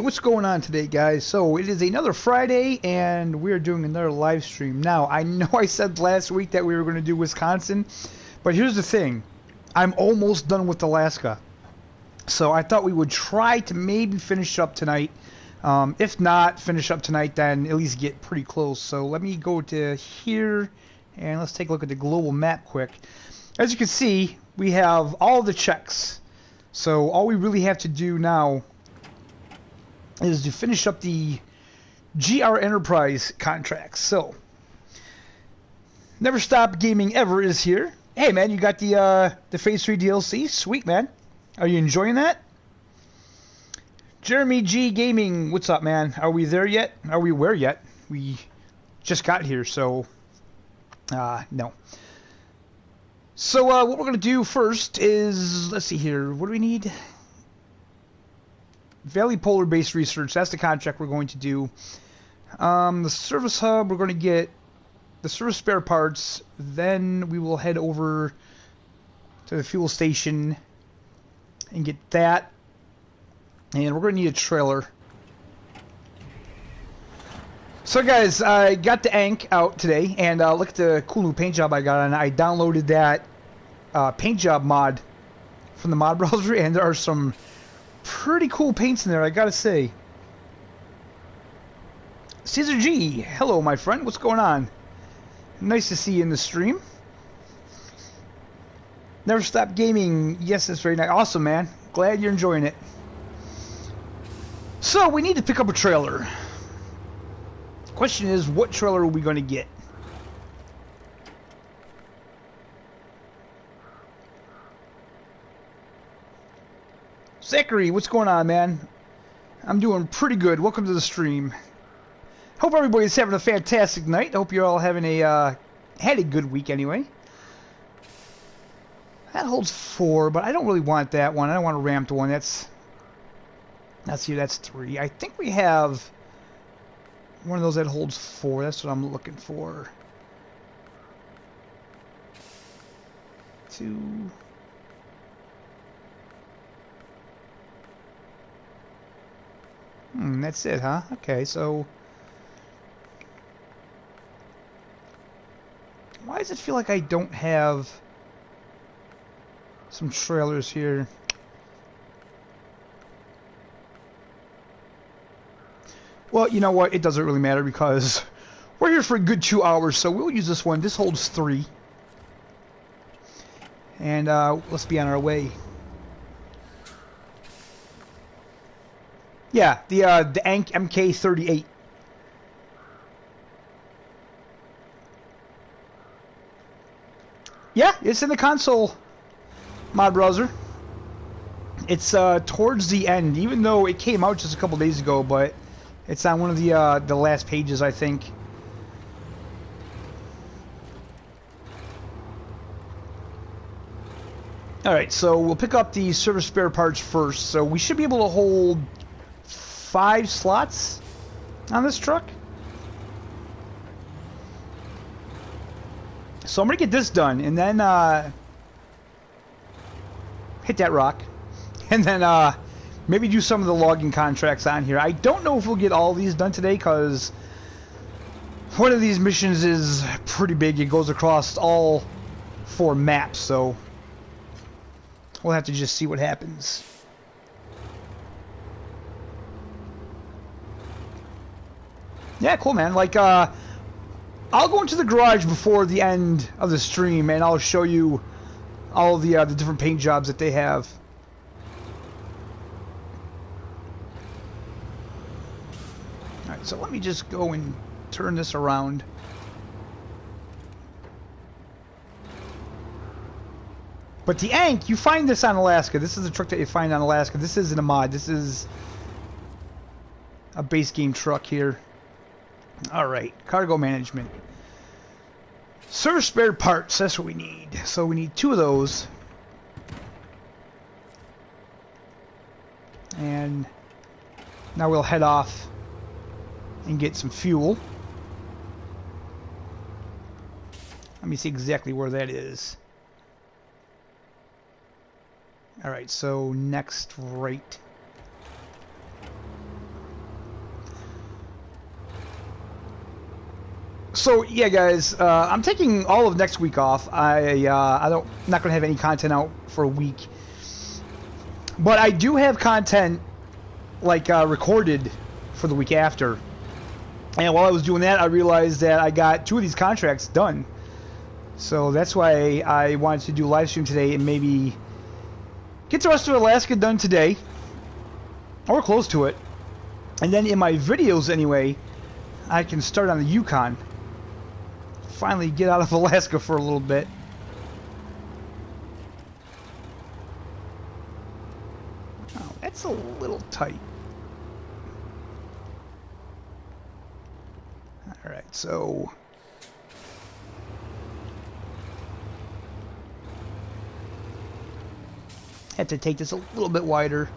what's going on today, guys? So it is another Friday, and we're doing another live stream. Now, I know I said last week that we were going to do Wisconsin, but here's the thing. I'm almost done with Alaska. So I thought we would try to maybe finish up tonight. If not finish up tonight, then at least get pretty close. So let me go to here, and let's take a look at the global map quick. As you can see, we have all the checks. So all we really have to do now is to finish up the GR Enterprise contracts. So, Never Stop Gaming Ever is here. Hey man, you got the Phase 3 DLC? Sweet, man. Are you enjoying that? Jeremy G Gaming, what's up, man? Are we there yet? Are we where yet? We just got here, so no. So what we're going to do first is, let's see here, what do we need? Valley Polar Base Research, that's the contract we're going to do. The service hub, we're going to get the service spare parts, then we will head over to the fuel station and get that. And we're going to need a trailer. So guys, I got the Ankh out today, and look at the cool new paint job I got on. I downloaded that paint job mod from the mod browser, and there are some pretty cool paints in there, I gotta say. Caesar G, hello my friend, what's going on? Nice to see you in the stream. Never Stop Gaming, yes, that's very nice. Awesome, man. Glad you're enjoying it. So, we need to pick up a trailer. Question is, what trailer are we going to get? Zachary, what's going on, man? I'm doing pretty good. Welcome to the stream. Hope everybody's having a fantastic night. Hope you're all having had a good week anyway. That holds 4, but I don't really want that one. I don't want a ramped one. That's 3. I think we have one of those that holds 4. That's what I'm looking for. 2. That's it, huh? Okay, so why does it feel like I don't have some trailers here? Well, you know what? It doesn't really matter because we're here for a good 2 hours, so we'll use this one. This holds 3. And let's be on our way. Yeah, the Ankh MK38. Yeah, it's in the console mod browser. It's towards the end, even though it came out just a couple days ago, but it's on one of the last pages, I think. Alright, so we'll pick up the service spare parts first. So we should be able to hold 5 slots on this truck. So I'm going to get this done, and then hit that rock. And then maybe do some of the logging contracts on here. I don't know if we'll get all these done today, because one of these missions is pretty big. It goes across all 4 maps, so we'll have to just see what happens. Yeah, cool, man. Like, I'll go into the garage before the end of the stream, and I'll show you all of the different paint jobs that they have. Alright, so let me just go and turn this around. But the Ankh, you find this on Alaska. This is a truck that you find on Alaska. This isn't a mod. This is a base game truck here. Alright, cargo management. Service spare parts, that's what we need. So we need 2 of those. And now we'll head off and get some fuel. Let me see exactly where that is. Alright, so next right. So yeah, guys, I'm taking all of next week off. I don't not gonna have any content out for a week, but I do have content like recorded for the week after. And while I was doing that, I realized that I got 2 of these contracts done. So that's why I wanted to do a live stream today and maybe get the rest of Alaska done today, or close to it. And then in my videos anyway, I can start on the Yukon. Finally get out of Alaska for a little bit. Oh, that's a little tight. Alright, so... have to take this a little bit wider.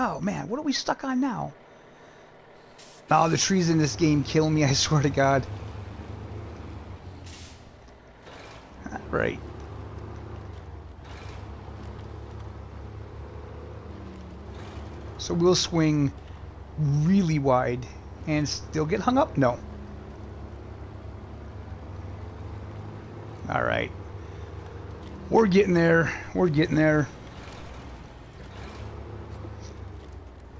Oh man, what are we stuck on now? Oh, the trees in this game kill me, I swear to God. Right. So we'll swing really wide and still get hung up? No. Alright. We're getting there. We're getting there.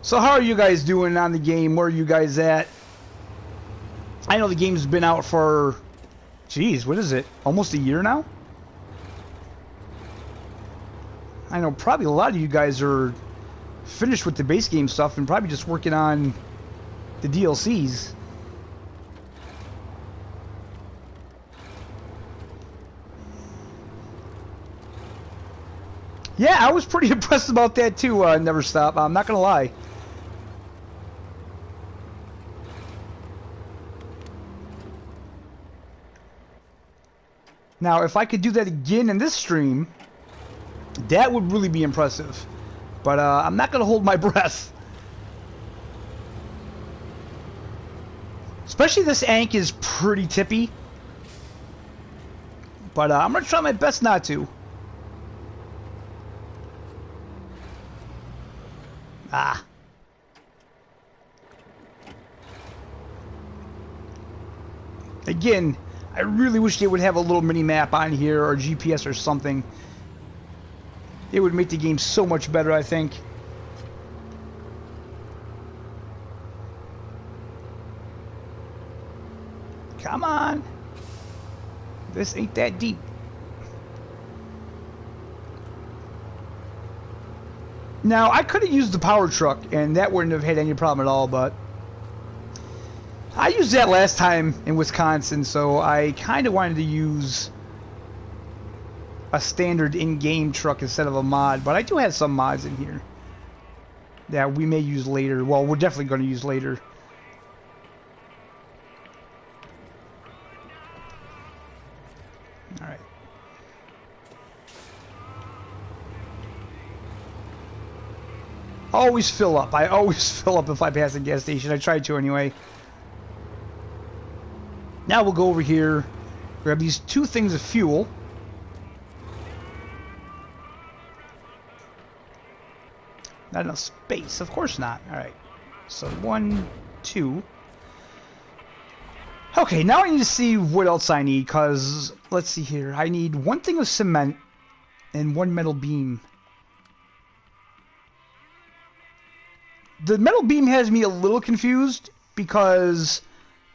So how are you guys doing on the game? Where are you guys at? I know the game's been out for... Geez, what is it? Almost a year now? I know probably a lot of you guys are finished with the base game stuff and probably just working on the DLCs. Yeah, I was pretty impressed about that too, Never Stop. I'm not gonna lie. Now, if I could do that again in this stream, that would really be impressive. But I'm not gonna hold my breath. Especially this Ankh is pretty tippy. But I'm gonna try my best not to. Ah. Again, I really wish they would have a little mini map on here or GPS or something. It would make the game so much better, I think. Come on. This ain't that deep. Now, I could have used the power truck, and that wouldn't have had any problem at all, but... I used that last time in Wisconsin, so I kind of wanted to use a standard in-game truck instead of a mod, but I do have some mods in here that we may use later. Well, we're definitely going to use later. Alright. Always fill up. I always fill up if I pass a gas station. I try to anyway. Now we'll go over here, grab these 2 things of fuel. Not enough space. Of course not. Alright. So 1, 2. Okay, now I need to see what else I need, because, let's see here. I need 1 thing of cement and 1 metal beam. The metal beam has me a little confused, because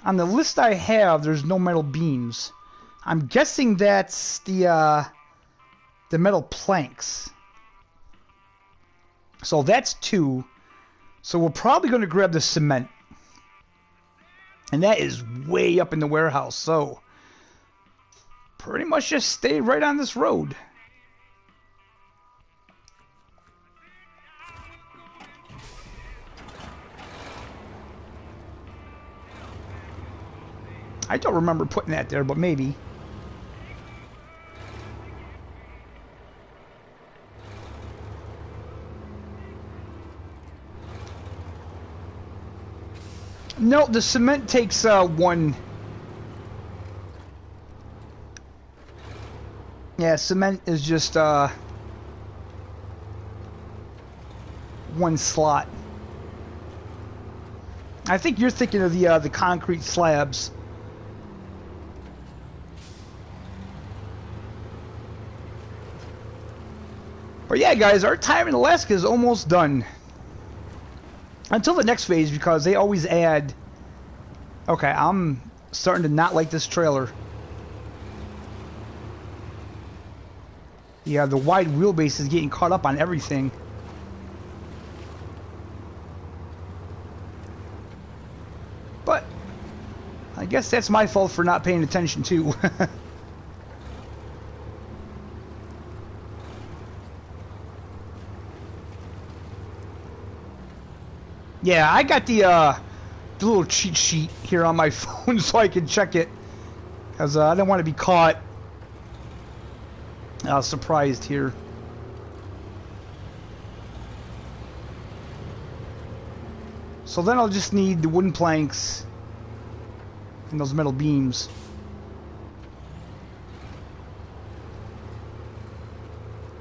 on the list I have, there's no metal beams. I'm guessing that's the metal planks. So that's 2. So we're probably going to grab the cement. And that is way up in the warehouse. So pretty much just stay right on this road. I don't remember putting that there, but maybe. No, the cement takes 1. Yeah, cement is just one slot. I think you're thinking of the concrete slabs. But yeah, guys, our time in Alaska is almost done. Until the next phase, because they always add... Okay, I'm starting to not like this trailer. Yeah, the wide wheelbase is getting caught up on everything. But I guess that's my fault for not paying attention too. Yeah, I got the little cheat sheet here on my phone so I can check it, because I don't want to be caught surprised here. So then I'll just need the wooden planks and those metal beams.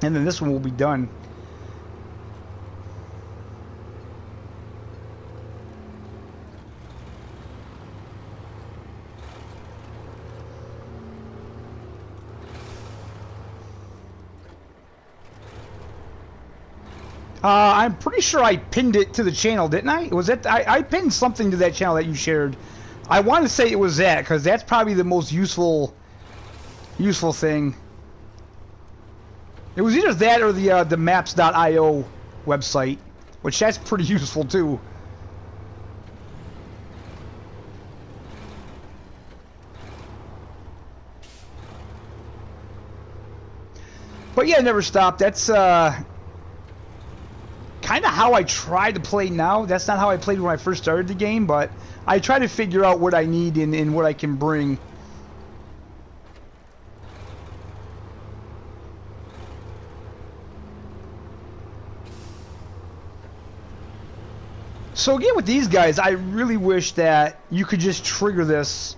And then this one will be done. I'm pretty sure I pinned it to the channel, didn't I? Was it? I pinned something to that channel that you shared. I want to say it was that, because that's probably the most useful thing. It was either that or the maps.io website, which that's pretty useful too. But yeah, never stop. That's kind of how I try to play now. That's not how I played when I first started the game, but I try to figure out what I need and what I can bring. So again, with these guys, I really wish that you could just trigger this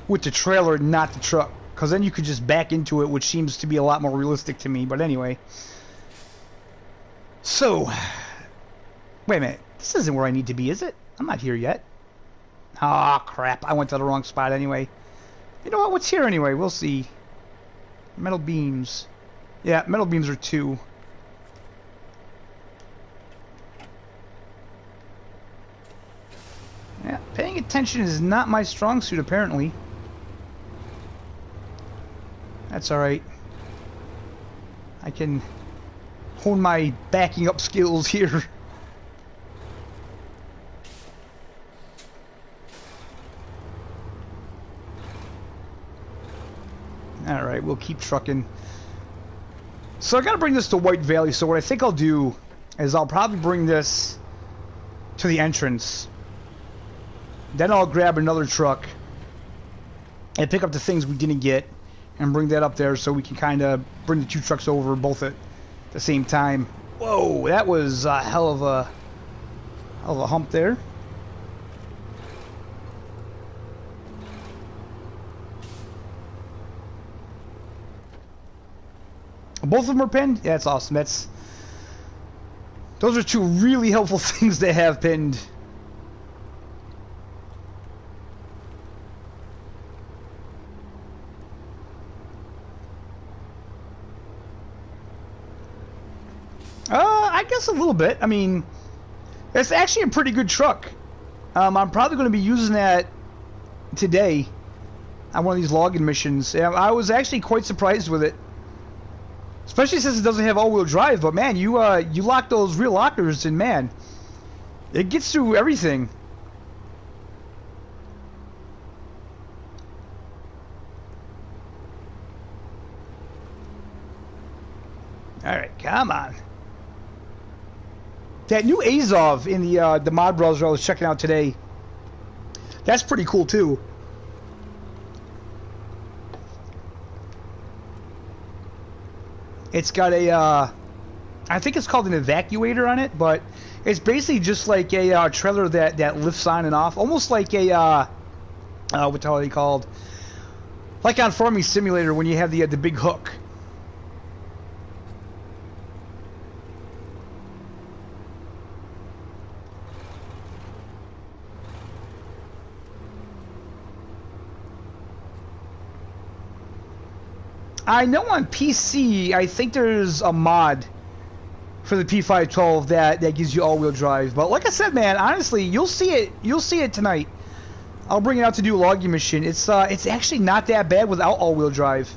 with the trailer, not the truck, because then you could just back into it, which seems to be a lot more realistic to me. But anyway. So, wait a minute. This isn't where I need to be, is it? I'm not here yet. Ah, crap. I went to the wrong spot anyway. You know what? What's here anyway? We'll see. Metal beams. Yeah, metal beams are 2. Yeah, paying attention is not my strong suit, apparently. That's alright. I can hone my backing up skills here. Alright, we'll keep trucking. So I gotta bring this to White Valley, so what I think I'll do is I'll probably bring this to the entrance. Then I'll grab another truck and pick up the things we didn't get and bring that up there so we can kind of bring the 2 trucks over both at the same time. Whoa, that was a hell of a hump there. Both of them are pinned? Yeah, that's awesome. Those are 2 really helpful things to have pinned. I guess a little bit. I mean, it's actually a pretty good truck. I'm probably going to be using that today on one of these logging missions. I was actually quite surprised with it, especially since it doesn't have all-wheel drive. But man, you lock those rear lockers, and man, it gets through everything. All right, come on. That new Azov in the mod browser I was checking out today, that's pretty cool too. It's got a, I think it's called an evacuator on it, but it's basically just like a trailer that lifts on and off, almost like a, what the hell are they called? Like on Farming Simulator when you have the big hook. I know on PC, I think there's a mod for the P512 that gives you all-wheel drive. But like I said, man, honestly, you'll see it. You'll see it tonight. I'll bring it out to do a logging mission. It's actually not that bad without all-wheel drive.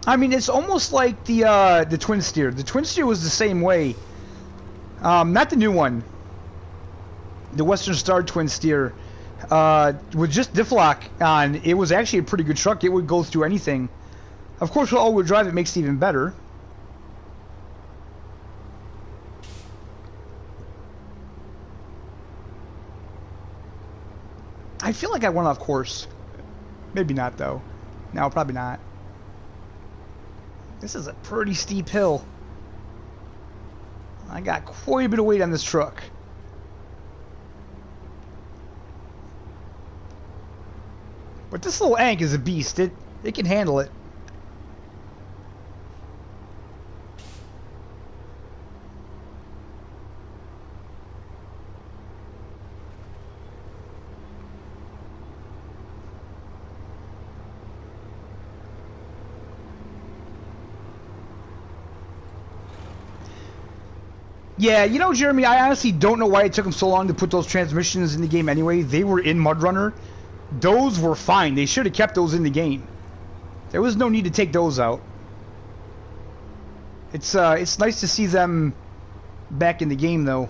I mean, it's almost like the Twin Steer. The Twin Steer was the same way. Not the new one. The Western Star Twin Steer. With just diff lock on, it was actually a pretty good truck. It would go through anything. Of course, with all-wheel drive, it makes it even better. I feel like I went off course. Maybe not, though. No, probably not. This is a pretty steep hill. I got quite a bit of weight on this truck. But this little Ank is a beast. It can handle it. Yeah, you know, Jeremy, I honestly don't know why it took them so long to put those transmissions in the game anyway. They were in Mud Runner. Those were fine. They should have kept those in the game. There was no need to take those out. It's nice to see them back in the game, though.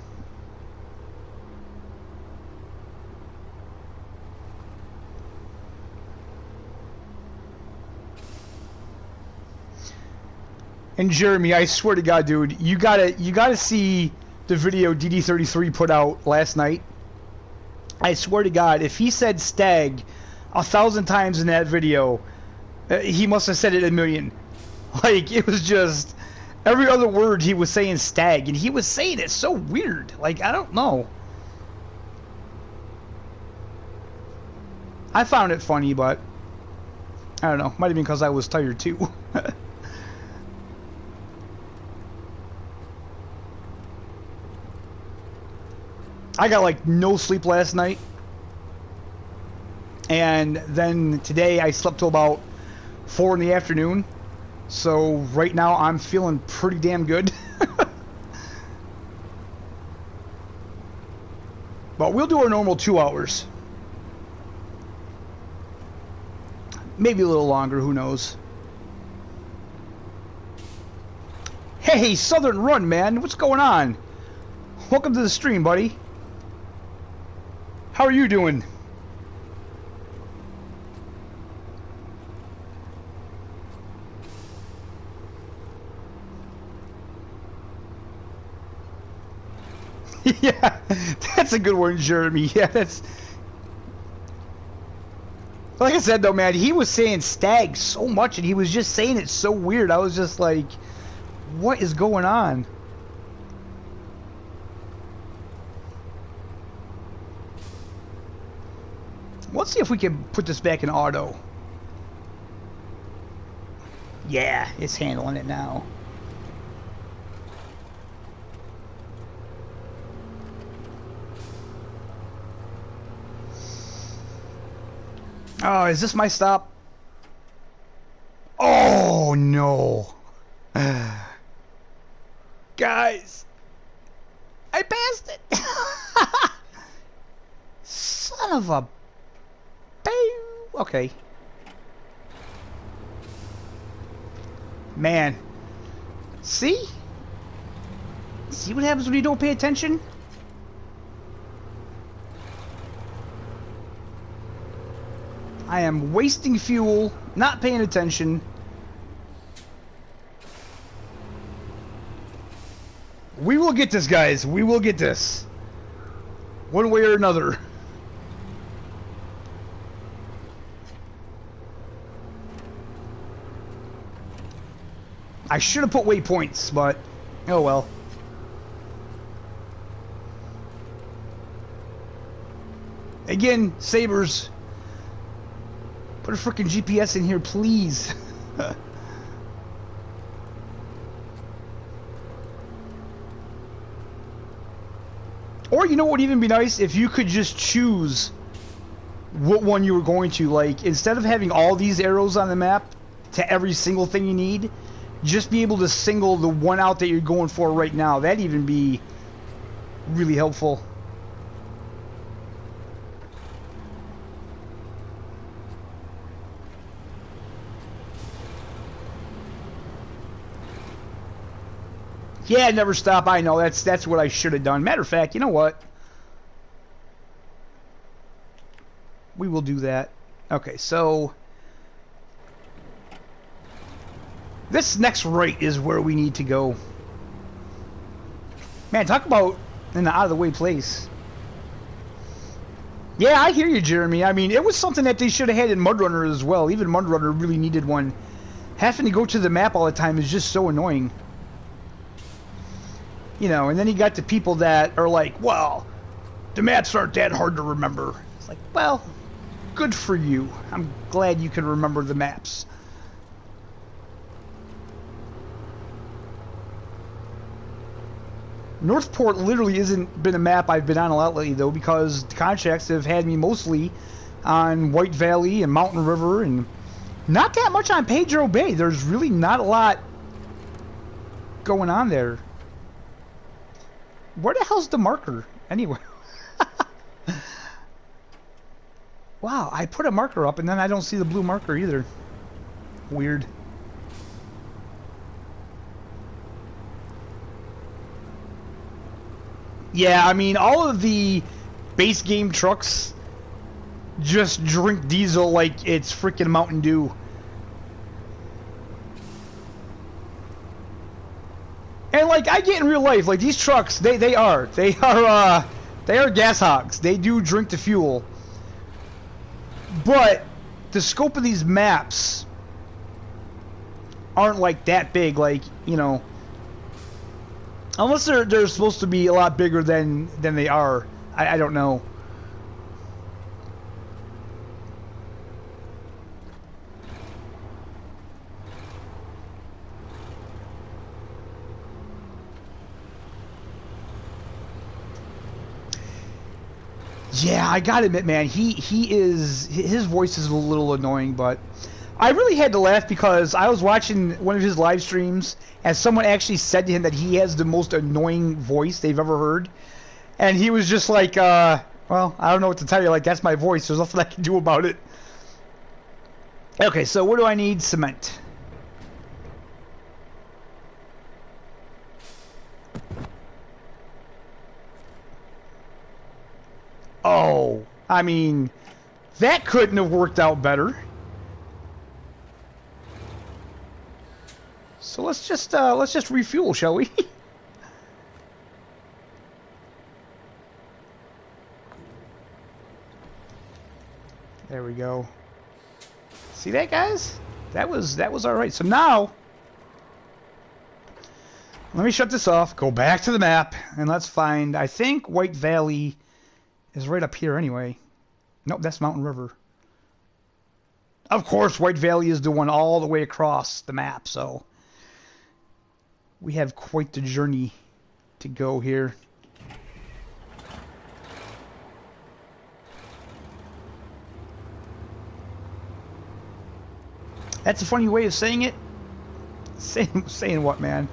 And Jeremy, I swear to God, dude, you gotta see the video DD33 put out last night. I swear to God, if he said stag 1,000 times in that video, he must have said it 1,000,000. Like, it was just every other word he was saying stag, and he was saying it so weird. Like, I don't know. I found it funny, but I don't know. Might have been because I was tired too. I got like no sleep last night, and then today I slept till about 4 in the afternoon, so right now I'm feeling pretty damn good. But we'll do our normal 2 hours, maybe a little longer, who knows. Hey, Southern Run, man, what's going on? Welcome to the stream, buddy. How are you doing? Yeah, that's a good one, Jeremy. Yeah, that's... Like I said, though, man, he was saying stag so much, and he was just saying it so weird. I was just like, what is going on? Let's see if we can put this back in auto. Yeah, it's handling it now. Oh, is this my stop? Oh, no. Guys, I passed it. Son of a... Okay. Man. See? See what happens when you don't pay attention? I am wasting fuel, not paying attention. We will get this, guys. We will get this. One way or another. I should have put waypoints, but oh well. Again, Sabers, put a freaking GPS in here, please. Or you know what would even be nice? If you could just choose what one you were going to. Like, instead of having all these arrows on the map to every single thing you need, just be able to single the one out that you're going for right now. That'd even be really helpful. Yeah, never stop. I know that's what I should have done. Matter of fact, you know what? We will do that. Okay, so this next right is where we need to go. Man, talk about an out of the way place. Yeah, I hear you, Jeremy. I mean, it was something that they should have had in Mudrunner as well. Even Mudrunner really needed one. Having to go to the map all the time is just so annoying. You know, and then you got the people that are like, well, the maps aren't that hard to remember. It's like, well, good for you. I'm glad you can remember the maps. Northport literally isn't been a map I've been on a lot lately, though, because the contracts have had me mostly on White Valley and Mountain River, and not that much on Pedro Bay. There's really not a lot going on there. Where the hell's the marker, anyway? Wow, I put a marker up, and then I don't see the blue marker either. Weird. Yeah, I mean, all of the base game trucks just drink diesel like it's freaking Mountain Dew. And like I get in real life, like these trucks, they are gas hogs. They do drink the fuel. But the scope of these maps aren't like that big, like, you know, unless they're supposed to be a lot bigger than they are. I don't know. Yeah, I gotta admit, man, his voice is a little annoying, but I really had to laugh because I was watching one of his live streams and someone actually said to him that he has the most annoying voice they've ever heard. And he was just like, well, I don't know what to tell you, like, that's my voice, there's nothing I can do about it. Okay, so what do I need? Cement. Oh, I mean, that couldn't have worked out better. So let's just refuel, shall we? There we go. See that, guys? That was all right. So now, let me shut this off. Go back to the map, and let's find. I think White Valley is right up here anyway. Nope, that's Mountain River. Of course, White Valley is the one all the way across the map, so we have quite the journey to go here. That's a funny way of saying it. Saying what, man?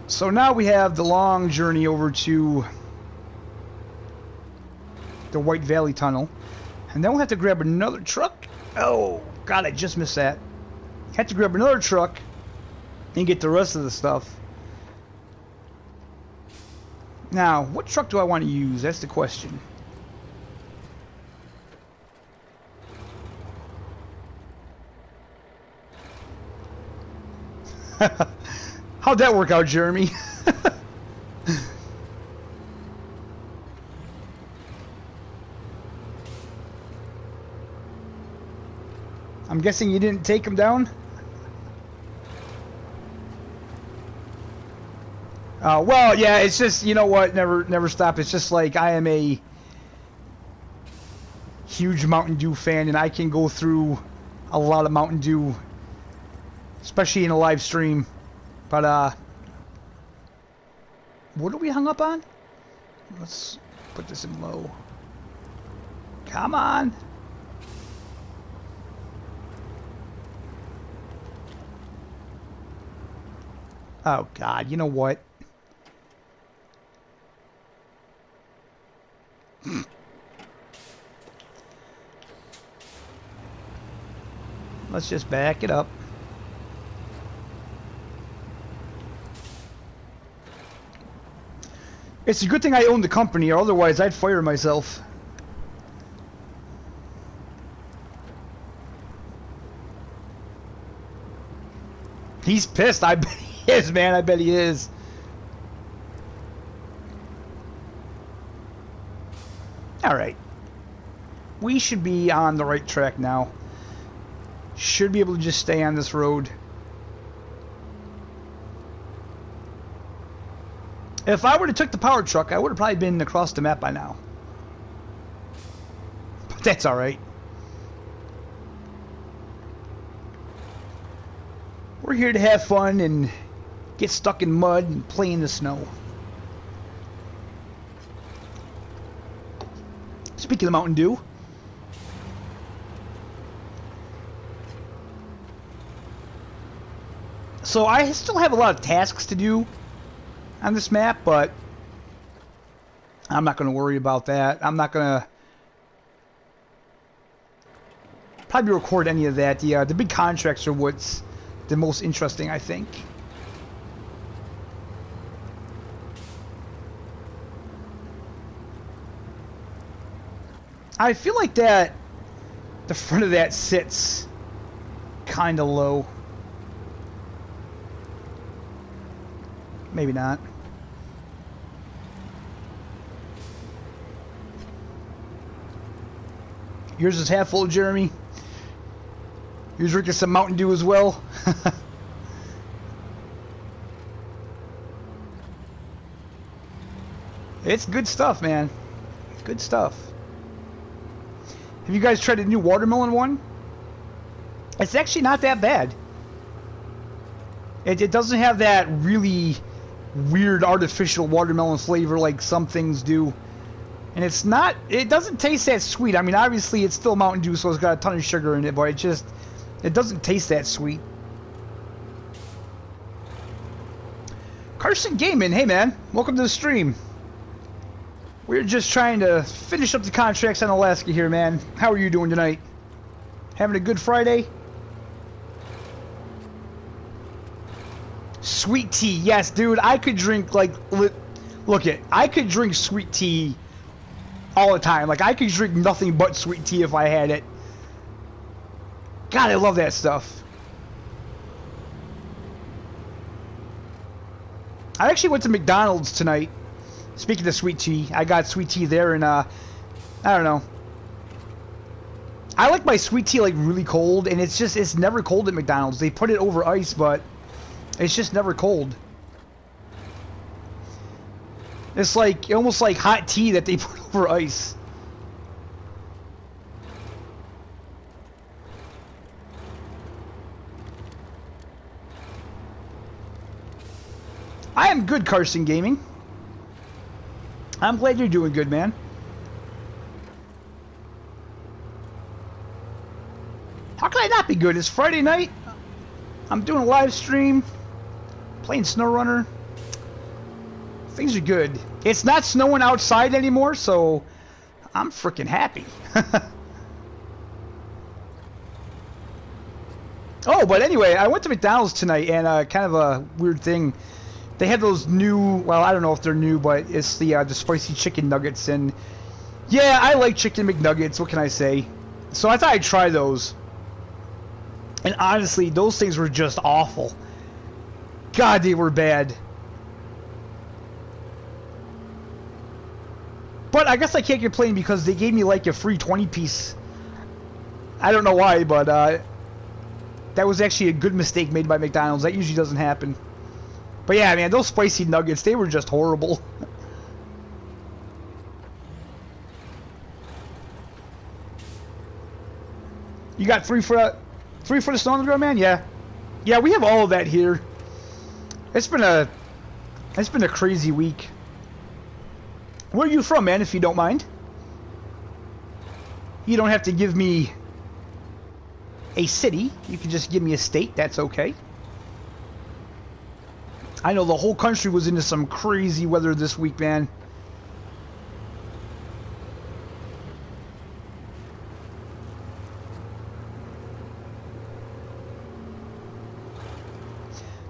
So now we have the long journey over to the White Valley Tunnel. And then we'll have to grab another truck. Oh, God, I just missed that. Have to grab another truck and get the rest of the stuff. Now, what truck do I want to use? That's the question. How'd that work out, Jeremy? I'm guessing you didn't take him down? Well, yeah, it's just, you know what, never stop. It's just like I am a huge Mountain Dew fan, and I can go through a lot of Mountain Dew, especially in a live stream. But, what are we hung up on? Let's put this in low. Come on. Oh, God. You know what? Let's just back it up. It's a good thing I own the company, or otherwise I'd fire myself. He's pissed. I bet he is, man. I bet he is. Alright. We should be on the right track now. Should be able to just stay on this road. If I would have took the power truck, I would have probably been across the map by now. But that's alright. We're here to have fun and get stuck in mud and play in the snow. Speaking of Mountain Dew. So I still have a lot of tasks to do on this map, but I'm not going to worry about that. I'm not going to probably record any of that. The big contracts are what's the most interesting, I think. I feel like that the front of that sits kind of low. Maybe not. Yours is half full, Jeremy. You're drinking some Mountain Dew as well. It's good stuff, man. It's good stuff. Have you guys tried the new watermelon one? It's actually not that bad. It doesn't have that really weird artificial watermelon flavor like some things do. And it's not, it doesn't taste that sweet. I mean, obviously it's still Mountain Dew, so it's got a ton of sugar in it, but it doesn't taste that sweet. Carson Gaming, hey man, welcome to the stream. We're just trying to finish up the contracts on Alaska here, man. How are you doing tonight? Having a good Friday? Sweet tea, yes, dude. I could drink, like, I could drink sweet tea all the time. Like, I could drink nothing but sweet tea if I had it. God, I love that stuff. I actually went to McDonald's tonight. Speaking of sweet tea, I got sweet tea there, and, I don't know. I like my sweet tea, like, really cold, and it's never cold at McDonald's. They put it over ice, but it's just never cold. It's like, almost like hot tea that they put over ice. I am good, Carson Gaming. I'm glad you're doing good, man. How can I not be good? It's Friday night. I'm doing a live stream. Playing Snowrunner. Things are good. It's not snowing outside anymore, so I'm freaking happy. Oh, but anyway, I went to McDonald's tonight, and kind of a weird thing. They had those new, well, I don't know if they're new, but it's the spicy chicken nuggets, and yeah, I like chicken McNuggets, what can I say? So I thought I'd try those. And honestly, those things were just awful. God, they were bad. But I guess I can't complain because they gave me like a free 20-piece. I don't know why, but that was actually a good mistake made by McDonald's. That usually doesn't happen. But yeah, man, those spicy nuggets, they were just horrible. You got three for the snow on the ground, man? Yeah. Yeah, we have all of that here. It's been a crazy week. Where are you from, man, if you don't mind? You don't have to give me a city. You can just give me a state. That's okay. I know the whole country was into some crazy weather this week, man.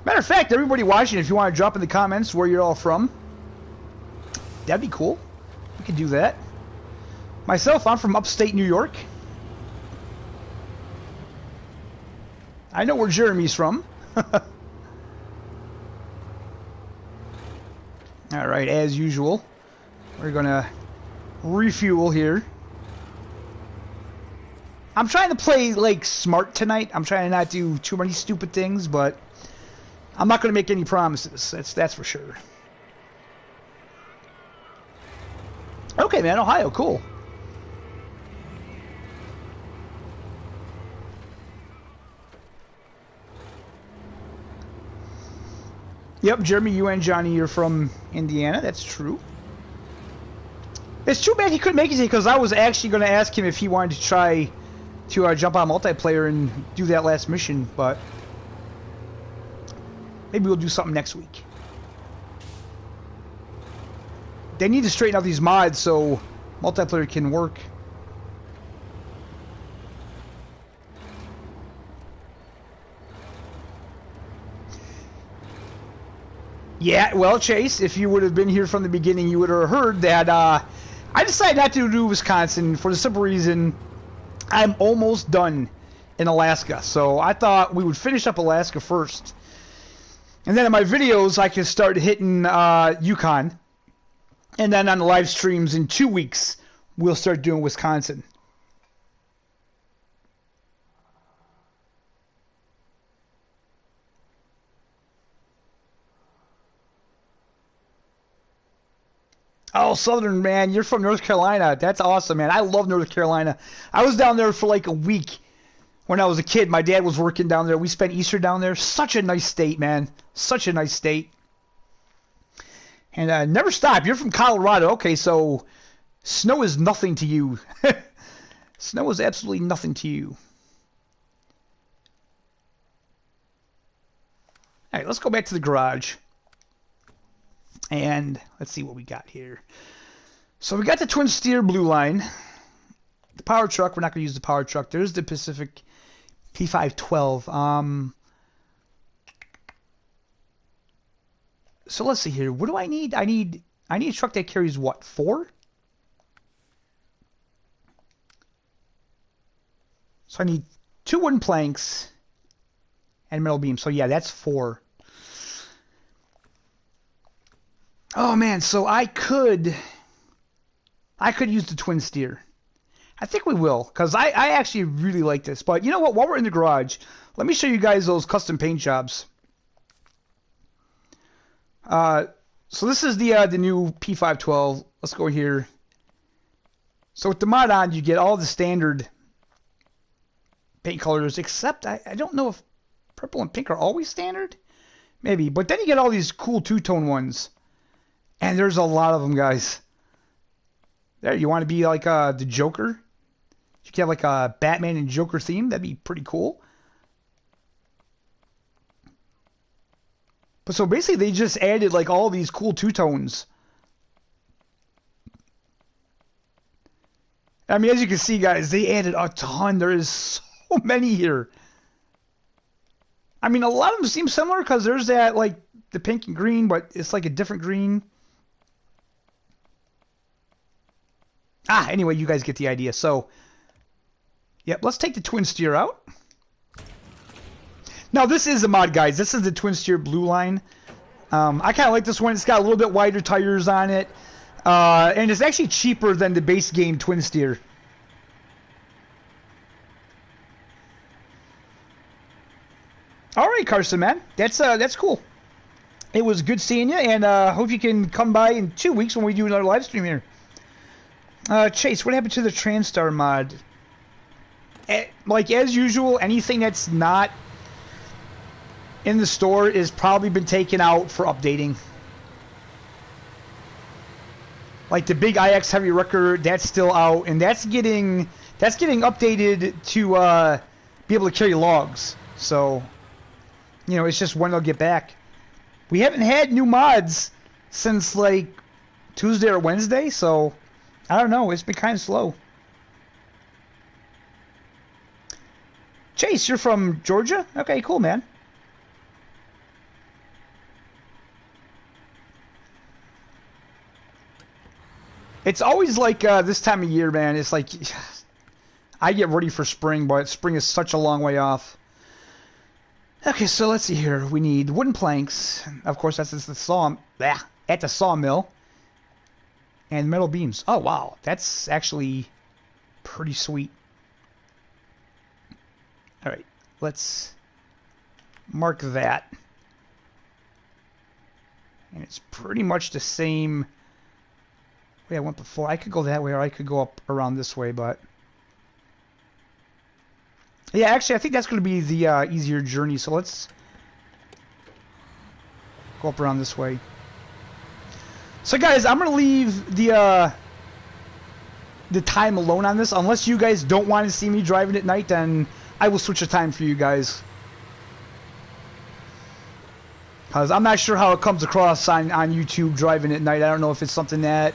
Matter of fact, everybody watching, if you want to drop in the comments where you're all from, that'd be cool. We could do that. Myself, I'm from upstate New York. I know where Jeremy's from. Alright, as usual, we're gonna refuel here. I'm trying to play, like, smart tonight. I'm trying to not do too many stupid things, but I'm not gonna make any promises. That's for sure. Okay, man, Ohio, cool. Yep, Jeremy, you and Johnny, you're from Indiana. That's true. It's too bad he couldn't make it today, because I was actually going to ask him if he wanted to try to jump on multiplayer and do that last mission, but maybe we'll do something next week. They need to straighten out these mods so multiplayer can work. Yeah, well, Chase, if you would have been here from the beginning, you would have heard that I decided not to do Wisconsin for the simple reason I'm almost done in Alaska. So I thought we would finish up Alaska first. And then in my videos, I can start hitting Yukon. And then on the live streams in 2 weeks, we'll start doing Wisconsin. Oh, Southern, man, you're from North Carolina. That's awesome, man. I love North Carolina. I was down there for like a week when I was a kid. My dad was working down there. We spent Easter down there. Such a nice state, man. Such a nice state. And never stop. You're from Colorado. Okay, so snow is nothing to you. Snow is absolutely nothing to you. All right, let's go back to the garage. And let's see what we got here. So we got the twin steer blue line. The power truck, we're not going to use the power truck. There's the Pacific P512. So let's see here. What do I need? I need a truck that carries what? 4? So I need 2 wooden planks and metal beams. So yeah, that's 4. Oh man, so I could use the twin steer. I think we will, because I actually really like this. But you know what? While we're in the garage, let me show you guys those custom paint jobs. So this is the new P512. Let's go here. So with the mod on, you get all the standard paint colors, except I don't know if purple and pink are always standard. Maybe, but then you get all these cool two-tone ones. And there's a lot of them, guys. There, you want to be like the Joker? You can have like a Batman and Joker theme. That'd be pretty cool. But so basically they just added like all these cool two-tones. I mean, as you can see, guys, they added a ton. There is so many here. I mean, a lot of them seem similar because there's that, like, the pink and green, but it's like a different green. Anyway, you guys get the idea. So, yep, let's take the twin steer out. Now, this is a mod, guys. This is the twin steer blue line. I kind of like this one. It's got a little bit wider tires on it. And it's actually cheaper than the base game twin steer. All right, Carson, man. That's cool. It was good seeing you, and hope you can come by in 2 weeks when we do another live stream here. Chase, what happened to the TransStar mod? Like, as usual, anything that's not in the store is probably been taken out for updating. Like the big IX heavy wrecker, that's still out, and that's getting updated to be able to carry logs. So, you know, it's just when they'll get back. We haven't had new mods since like Tuesday or Wednesday, so I don't know. It's been kind of slow. Chase, you're from Georgia? Okay, cool, man. It's always like this time of year, man. It's like I get ready for spring, but spring is such a long way off. Okay, so let's see here. We need wooden planks. Of course, that's at the sawmill. And metal beams. Oh, wow. That's actually pretty sweet. All right, let's mark that. And it's pretty much the same way I went before. I could go that way, or I could go up around this way, but yeah, actually, I think that's going to be the easier journey. So let's go up around this way. So, guys, I'm going to leave the time alone on this. Unless you guys don't want to see me driving at night, then I will switch the time for you guys. Because I'm not sure how it comes across on YouTube driving at night. I don't know if it's something that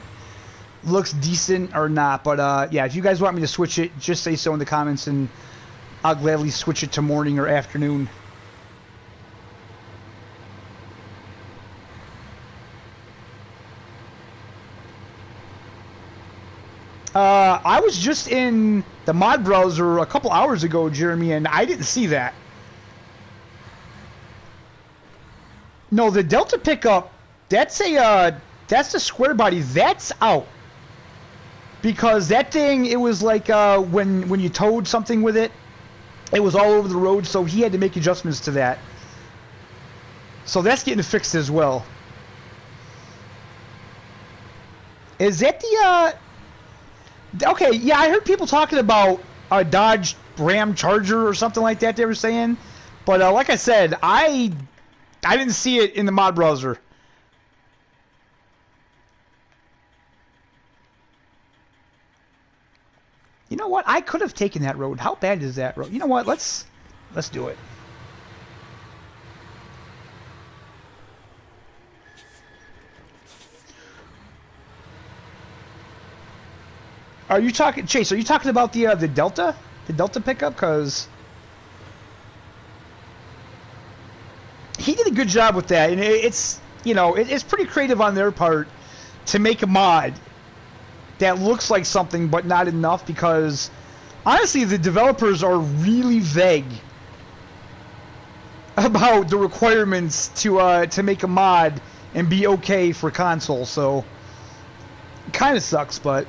looks decent or not. But, yeah, if you guys want me to switch it, just say so in the comments, and I'll gladly switch it to morning or afternoon. I was just in the mod browser a couple hours ago, Jeremy, and I didn't see that. No, the Delta pickup, that's the square body. That's out. Because that thing, it was like when you towed something with it, it was all over the road, so he had to make adjustments to that. So that's getting fixed as well. Is that the okay, yeah, I heard people talking about a Dodge Ram Charger or something like that they were saying. But like I said, I didn't see it in the mod browser. You know what? I could have taken that road. How bad is that road? You know what? Let's do it. Are you talking, Chase? Are you talking about the Delta, the Delta pickup? Because he did a good job with that, and it's, you know, it's pretty creative on their part to make a mod that looks like something but not enough. Because honestly, the developers are really vague about the requirements to make a mod and be okay for console. So it kind of sucks, but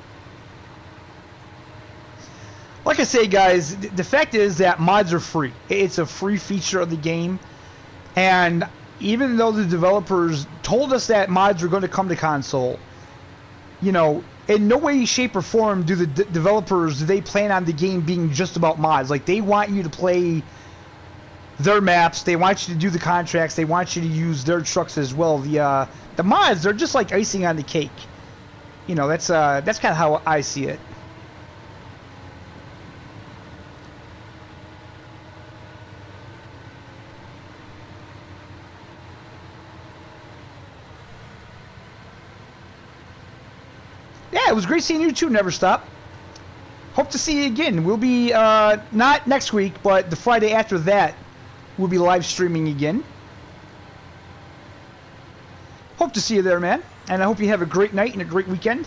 like I say, guys, the fact is that mods are free. It's a free feature of the game. And even though the developers told us that mods were going to come to console, you know, in no way, shape, or form do the developers, do they plan on the game being just about mods. Like, they want you to play their maps. They want you to do the contracts. They want you to use their trucks as well. The mods, they're just like icing on the cake. You know, that's kind of how I see it. Yeah, it was great seeing you too, Never Stop. Hope to see you again. We'll be, not next week, but the Friday after that, we'll be live streaming again. Hope to see you there, man. And I hope you have a great night and a great weekend.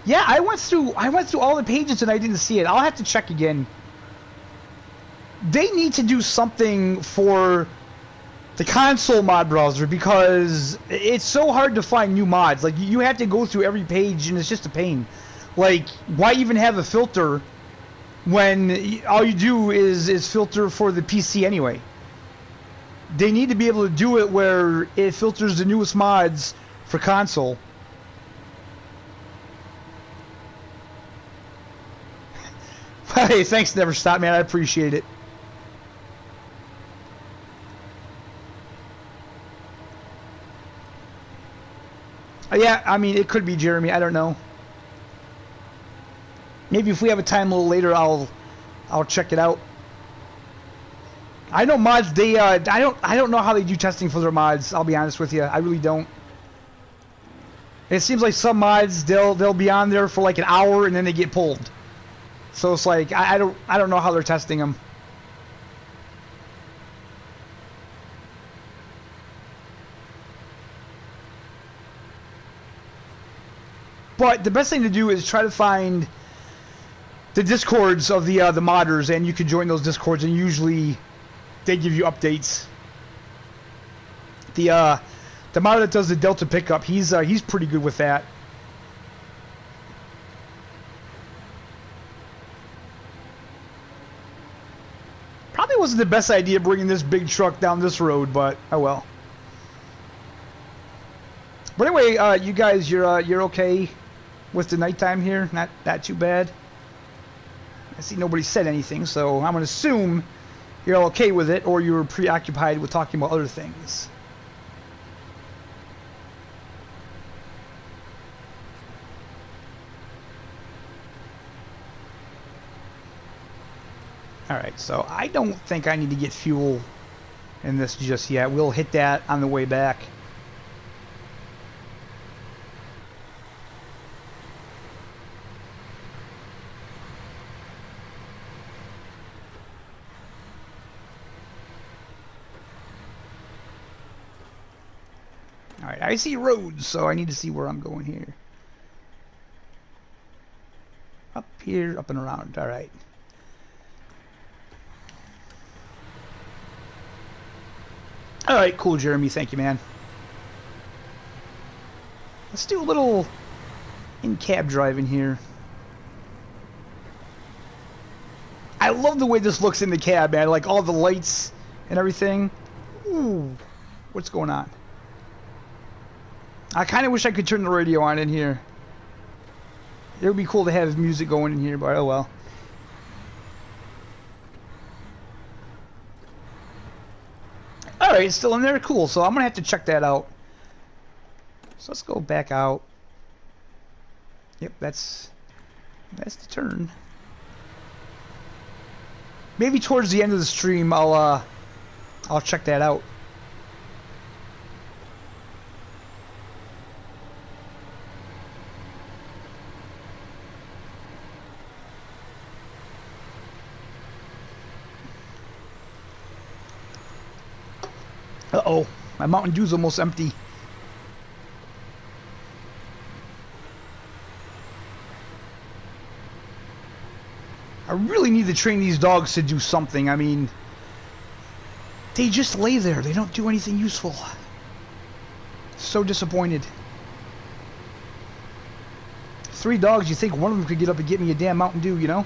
Yeah, I went through all the pages and I didn't see it. I'll have to check again. They need to do something for the console mod browser, because it's so hard to find new mods. Like, you have to go through every page and it's just a pain. Like, why even have a filter when all you do is filter for the PC anyway. They need to be able to do it where it filters the newest mods for console. Hey, thanks, Never Stop, man. I appreciate it. Yeah, I mean, it could be Jeremy. I don't know. Maybe if we have a time a little later, I'll check it out. I know mods. They I don't know how they do testing for their mods. I'll be honest with you. I really don't. It seems like some mods they'll be on there for like an hour and then they get pulled. So it's like I don't know how they're testing them. But the best thing to do is try to find the discords of the modders, and you can join those discords, and usually they give you updates. The modder that does the Delta pickup, he's pretty good with that. Probably wasn't the best idea bringing this big truck down this road, but oh well. But anyway, you guys, you're okay with the nighttime here? Not too bad. I see nobody said anything, so I'm gonna assume you're okay with it, or you're preoccupied with talking about other things. Alright, so I don't think I need to get fuel in this just yet. We'll hit that on the way back. Alright, I see roads, so I need to see where I'm going here. Up here, up and around. Alright. Alright, cool, Jeremy. Thank you, man. Let's do a little in-cab driving here. I love the way this looks in the cab, man. Like all the lights and everything. Ooh, what's going on? I kind of wish I could turn the radio on in here. It would be cool to have music going in here, but oh well. Alright, it's still in there? Cool, so I'm going to have to check that out. So let's go back out. Yep, that's the turn. Maybe towards the end of the stream I'll check that out. Uh-oh, my Mountain Dew's almost empty. I really need to train these dogs to do something. I mean, they just lay there. They don't do anything useful. So disappointed. 3 dogs, you think one of them could get up and get me a damn Mountain Dew, you know?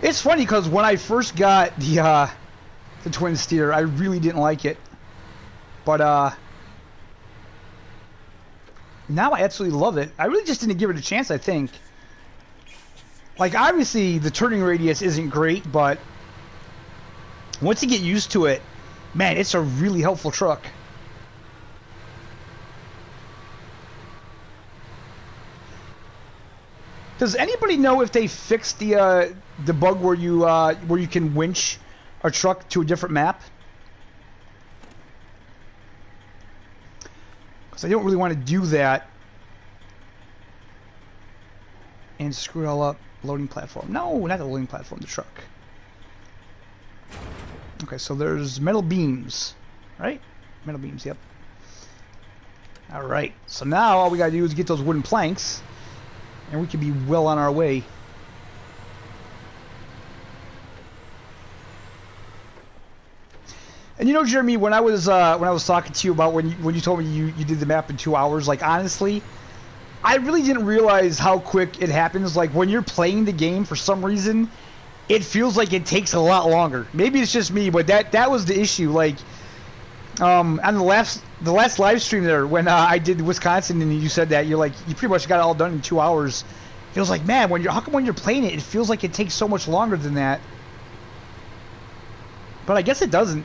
It's funny because when I first got the twin steer, I really didn't like it, but now I absolutely love it. I really just didn't give it a chance, I think. Like, obviously the turning radius isn't great, but once you get used to it, man, it's a really helpful truck. Does anybody know if they fixed the bug where you can winch a truck to a different map? Because I don't really want to do that and screw it all up. Loading platform. No, not the loading platform, the truck. Okay, so there's metal beams, right? Metal beams, yep. Alright, so now all we gotta do is get those wooden planks, and we can be well on our way. And you know, Jeremy, when I was talking to you about when you told me you did the map in 2 hours, like honestly, I really didn't realize how quick it happens. Like when you're playing the game, for some reason, it feels like it takes a lot longer. Maybe it's just me, but that was the issue. Like, on the last live stream there when I did Wisconsin, and you said that you're like you pretty much got it all done in 2 hours. It was like, man, how come when you're playing it, it feels like it takes so much longer than that? But I guess it doesn't.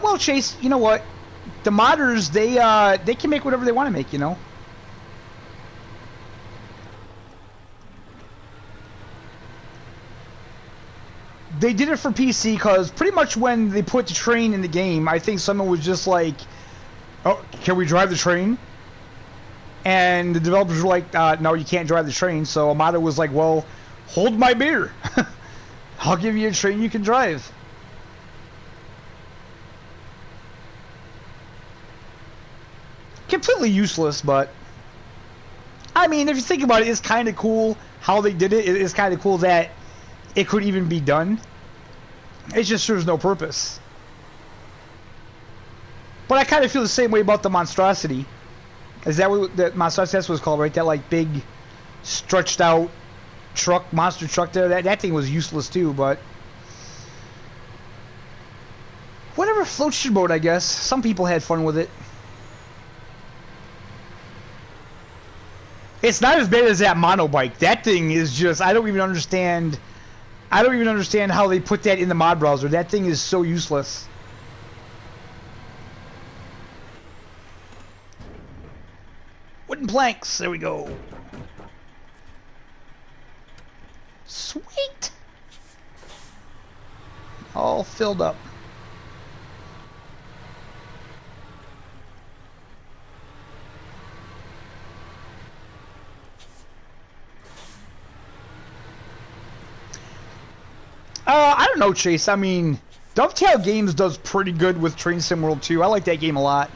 Well, Chase, you know what? The modders, they can make whatever they want to make, you know? They did it for PC because pretty much when they put the train in the game, I think someone was just like, oh, can we drive the train? And the developers were like, no, you can't drive the train. So a modder was like, well, hold my beer. I'll give you a train you can drive. Completely useless, but I mean, if you think about it, it's kind of cool how they did it. It's kind of cool that it could even be done. It just serves no purpose. But I kind of feel the same way about the monstrosity. Is that what the monstrosity, that's what it's called, right? That like big stretched out truck, monster truck there. That thing was useless too, but whatever floats your boat, I guess. Some people had fun with it. It's not as bad as that monobike. That thing is just, I don't even understand how they put that in the mod browser. That thing is so useless. Wooden planks, there we go. Sweet. All filled up. I don't know, Chase. I mean, Dovetail Games does pretty good with Train Sim World 2. I like that game a lot.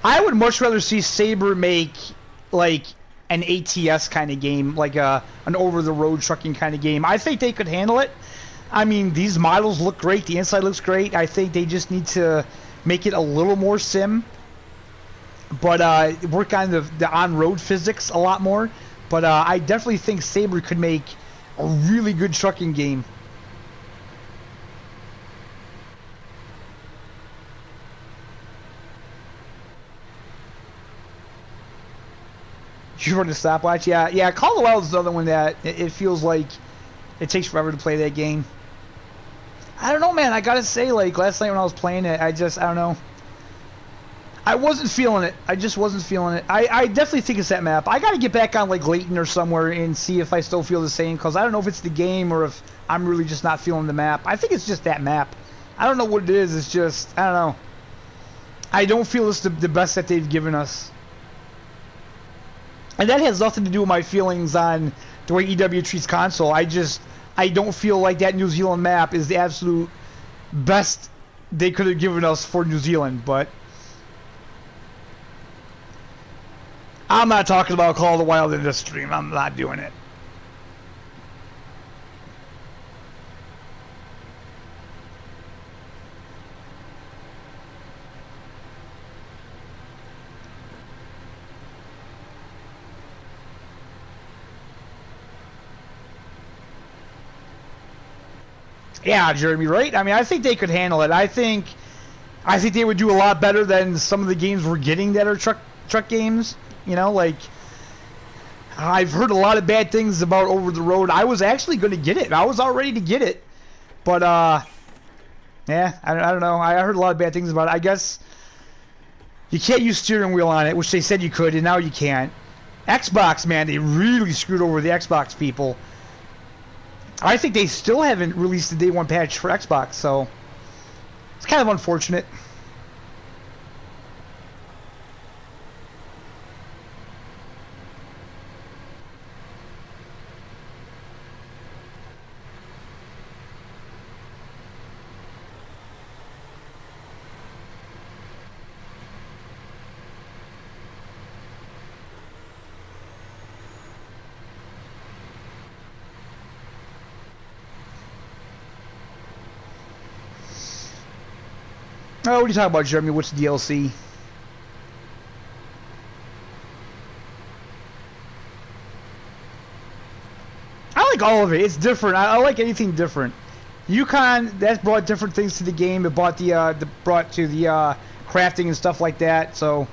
I would much rather see Saber make, like, an ATS kind of game, like an over-the-road trucking kind of game. I think they could handle it. I mean, these models look great. The inside looks great. I think they just need to make it a little more sim, but work on the on-road physics a lot more. But I definitely think Saber could make a really good trucking game. You run a stopwatch? Yeah. Call of the Wild is another one that it feels like it takes forever to play that game. I don't know, man. I gotta say, like, last night when I was playing it, I don't know. I wasn't feeling it. I just wasn't feeling it. I definitely think it's that map. I gotta get back on, like, Layton or somewhere and see if I still feel the same, because I don't know if it's the game or if I'm really just not feeling the map. I think it's just that map. I don't know what it is. It's just, I don't know. I don't feel it's the best that they've given us. And that has nothing to do with my feelings on the way EW treats console. I don't feel like that New Zealand map is the absolute best they could have given us for New Zealand, but I'm not talking about Call of the Wild in this stream. I'm not doing it. Yeah, Jeremy, right? I mean, I think they could handle it. I think they would do a lot better than some of the games we're getting that are truck games. You know, like, I've heard a lot of bad things about Over the Road. I was actually going to get it. I was all ready to get it. But, yeah, I don't know. I heard a lot of bad things about it. I guess you can't use steering wheel on it, which they said you could, and now you can't. Xbox, man, they really screwed over the Xbox people. I think they still haven't released the day one patch for Xbox, so it's kind of unfortunate. Oh, what are you talking about, Jeremy? What's DLC? I like all of it. It's different. I like anything different. Yukon, that's brought different things to the game. It brought brought to the crafting and stuff like that. So,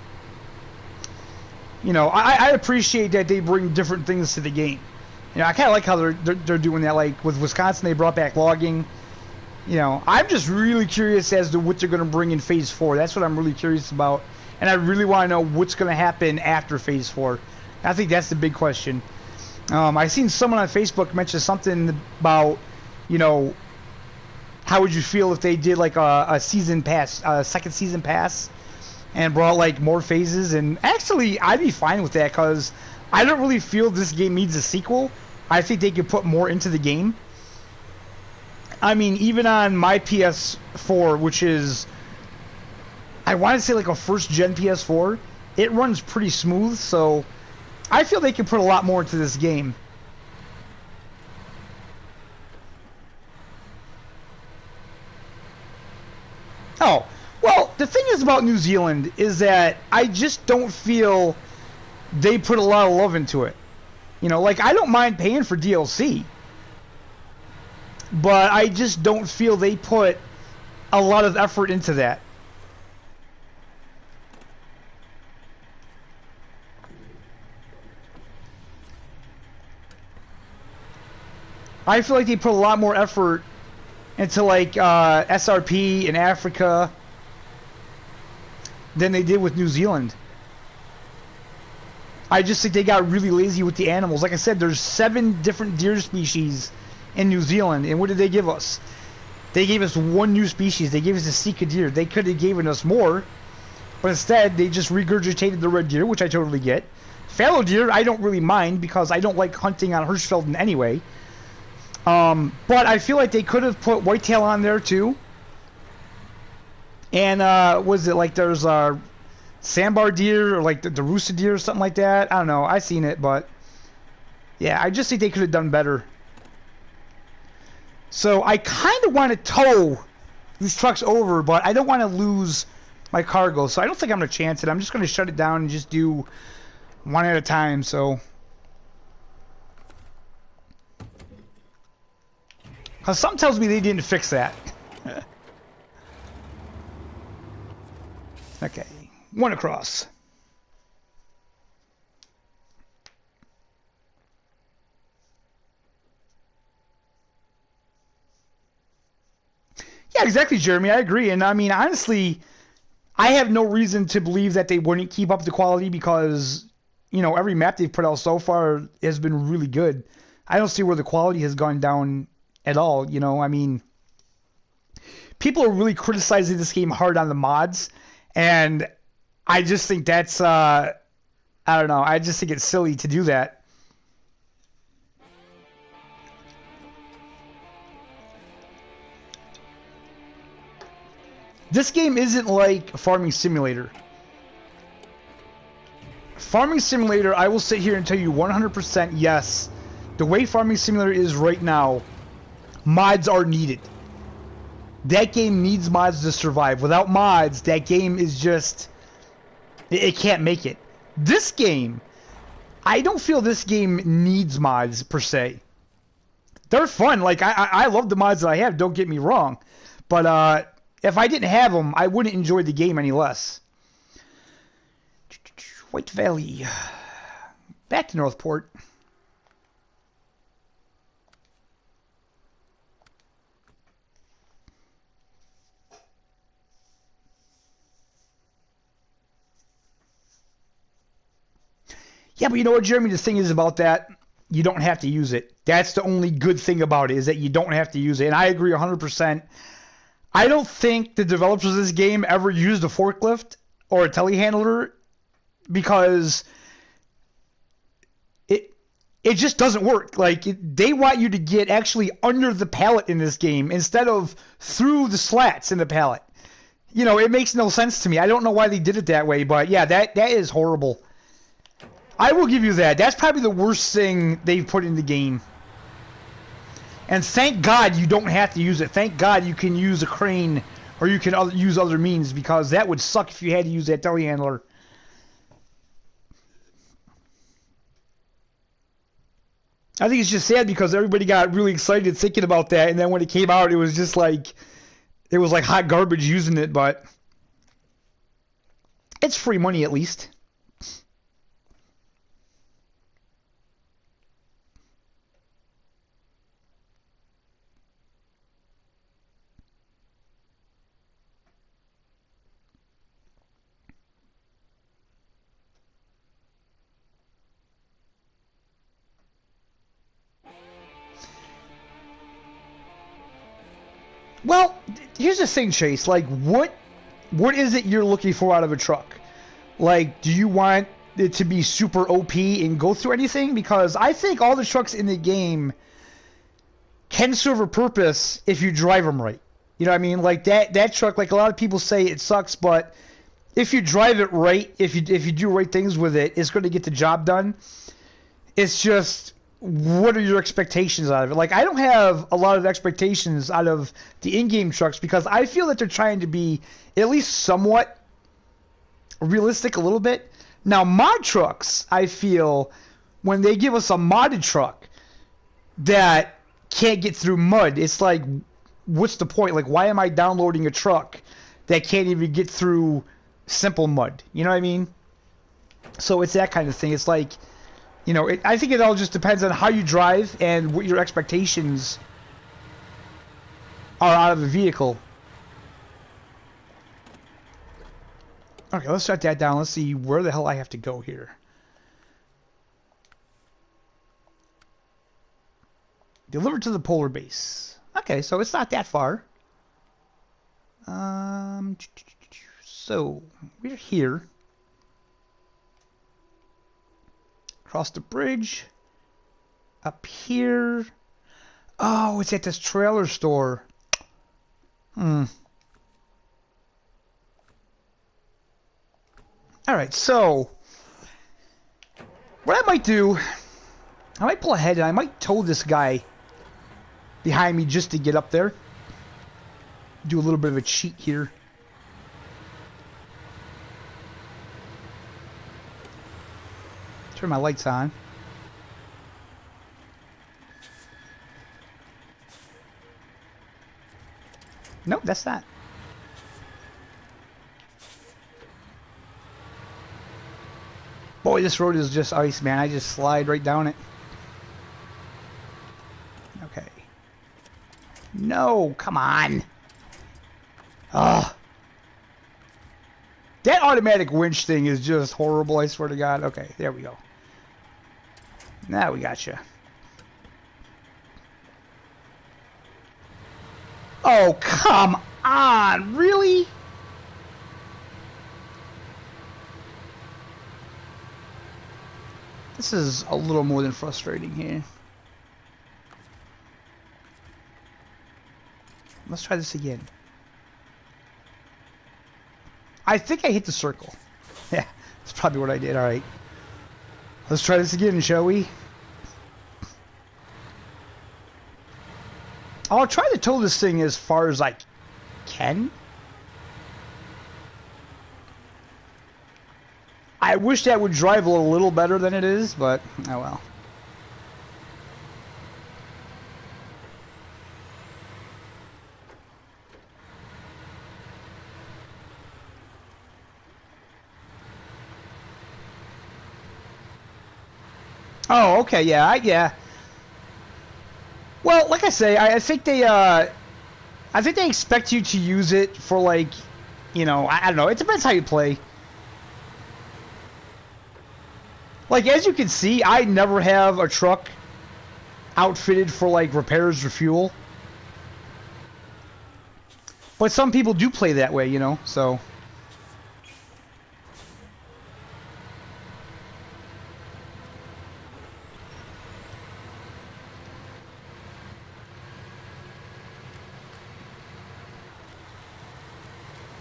you know, I appreciate that they bring different things to the game. You know, I kind of like how they're doing that. Like with Wisconsin, they brought back logging. You know, I'm just really curious as to what they're going to bring in Phase 4. That's what I'm really curious about. And I really want to know what's going to happen after Phase 4. I think that's the big question. I seen someone on Facebook mention something about, you know, how would you feel if they did like a season pass, a second season pass, and brought like more phases? And actually, I'd be fine with that because I don't really feel this game needs a sequel. I think they could put more into the game. I mean, even on my PS4, which is, I want to say like a first-gen PS4, it runs pretty smooth, so I feel they can put a lot more into this game. Oh, well, the thing is about New Zealand is that I just don't feel they put a lot of love into it. You know, like, I don't mind paying for DLC, but I just don't feel they put a lot of effort into that. I feel like they put a lot more effort into like SRP in Africa than they did with New Zealand. I just think they got really lazy with the animals. Like I said, there's 7 different deer species in New Zealand, and what did they give us? They gave us 1 new species. They gave us a Sika deer. They could have given us more, but instead they just regurgitated the red deer, which I totally get. Fallow deer, I don't really mind because I don't like hunting on Hirschfelden anyway. But I feel like they could have put whitetail on there too. And was it like there's sandbar deer or like the rooster deer or something like that? I don't know. I seen it, but yeah, I just think they could have done better. So I kind of want to tow these trucks over, but I don't want to lose my cargo. So I don't think I'm going to chance it. I'm just going to shut it down and just do one at a time. So, because something tells me they didn't fix that. Okay, 1 across. Yeah, exactly, Jeremy. I agree. And I mean, honestly, I have no reason to believe that they wouldn't keep up the quality because, you know, every map they've put out so far has been really good. I don't see where the quality has gone down at all. You know, I mean, people are really criticizing this game hard on the mods, and I just think that's, I don't know, I just think it's silly to do that. This game isn't like Farming Simulator. Farming Simulator, I will sit here and tell you 100% yes. The way Farming Simulator is right now, mods are needed. That game needs mods to survive. Without mods, that game is just, it can't make it. This game, I don't feel this game needs mods per se. They're fun. Like, I love the mods that I have, don't get me wrong. But if I didn't have them, I wouldn't enjoy the game any less. White Valley. Back to Northport. Yeah, but you know what, Jeremy? The thing is about that, you don't have to use it. That's the only good thing about it, is that you don't have to use it. And I agree 100%. I don't think the developers of this game ever used a forklift or a telehandler because it just doesn't work. Like, they want you to get actually under the pallet in this game instead of through the slats in the pallet. You know, it makes no sense to me. I don't know why they did it that way, but yeah, that is horrible. I will give you that. That's probably the worst thing they've put in the game. And thank God you don't have to use it. Thank God you can use a crane Or you can use other means, because that would suck if you had to use that telehandler. I think it's just sad because everybody got really excited thinking about that, and then when it came out, it was just like, it was like hot garbage using it, but it's free money at least. Well, here's the thing, Chase. Like, what is it you're looking for out of a truck? Like, do you want it to be super OP and go through anything? Because I think all the trucks in the game can serve a purpose if you drive them right. You know what I mean? Like, that truck, like a lot of people say it sucks, but if you drive it right, if you do right things with it, it's going to get the job done. It's just, what are your expectations out of it? Like, I don't have a lot of expectations out of the in-game trucks because I feel that they're trying to be at least somewhat realistic a little bit. Now, mod trucks, I feel, when they give us a modded truck that can't get through mud, it's like, what's the point? Like, why am I downloading a truck that can't even get through simple mud? You know what I mean? So it's that kind of thing. It's like, you know, I think it all just depends on how you drive and what your expectations are out of the vehicle. Okay, let's shut that down. Let's see where the hell I have to go here. Delivered to the polar base. Okay, so it's not that far. So we're here. Across the bridge. Up here. Oh, it's at this trailer store. Alright, so what I might do, I might pull ahead and I might tow this guy behind me just to get up there. Do a little bit of a cheat here. Turn my lights on. Nope, that's not. Boy, this road is just ice, man. I just slide right down it. Okay. No, come on. Ugh. That automatic winch thing is just horrible, I swear to God. Okay, there we go. Now we got you. Oh, come on. Really? This is a little more than frustrating here. Let's try this again. I think I hit the circle. Yeah, that's probably what I did. Alright. Let's try this again, shall we? I'll try to tow this thing as far as I can. I wish that would drive a little better than it is, but oh well. Oh, okay, yeah, yeah. Well, like I say, I think they expect you to use it for, like, you know, I don't know. It depends how you play. Like, as you can see, I never have a truck outfitted for, like, repairs or fuel. But some people do play that way, you know, so.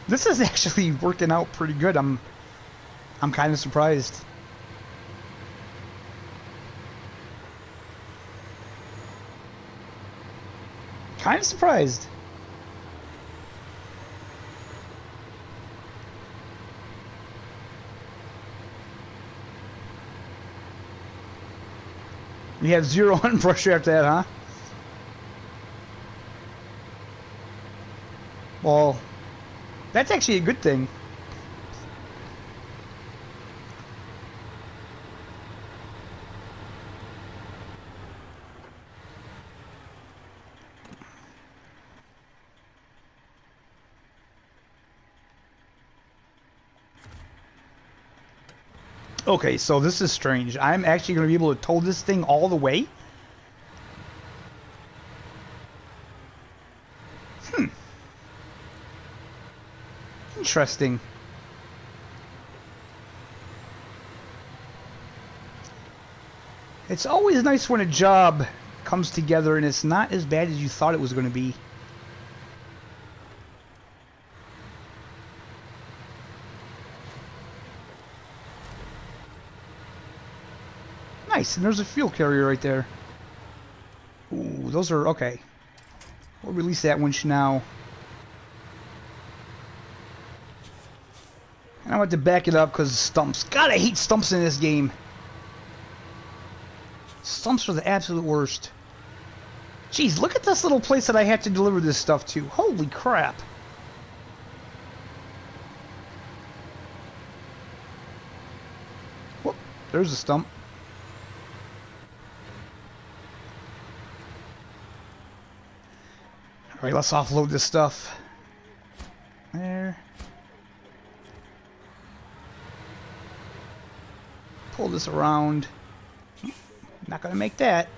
This is actually working out pretty good. I'm kind of surprised. Kind of surprised. You have 0 hunting pressure after that, huh? Well, that's actually a good thing. Okay, so this is strange. I'm actually going to be able to tow this thing all the way? Interesting. It's always nice when a job comes together and it's not as bad as you thought it was going to be. Nice, and there's a fuel carrier right there. Ooh, those are okay. We'll release that winch now. And I want to back it up because stumps. God, I hate stumps in this game. Stumps are the absolute worst. Jeez, look at this little place that I have to deliver this stuff to. Holy crap. Whoop, there's a stump. Alright, let's offload this stuff. There. Pull this around. Not gonna make that.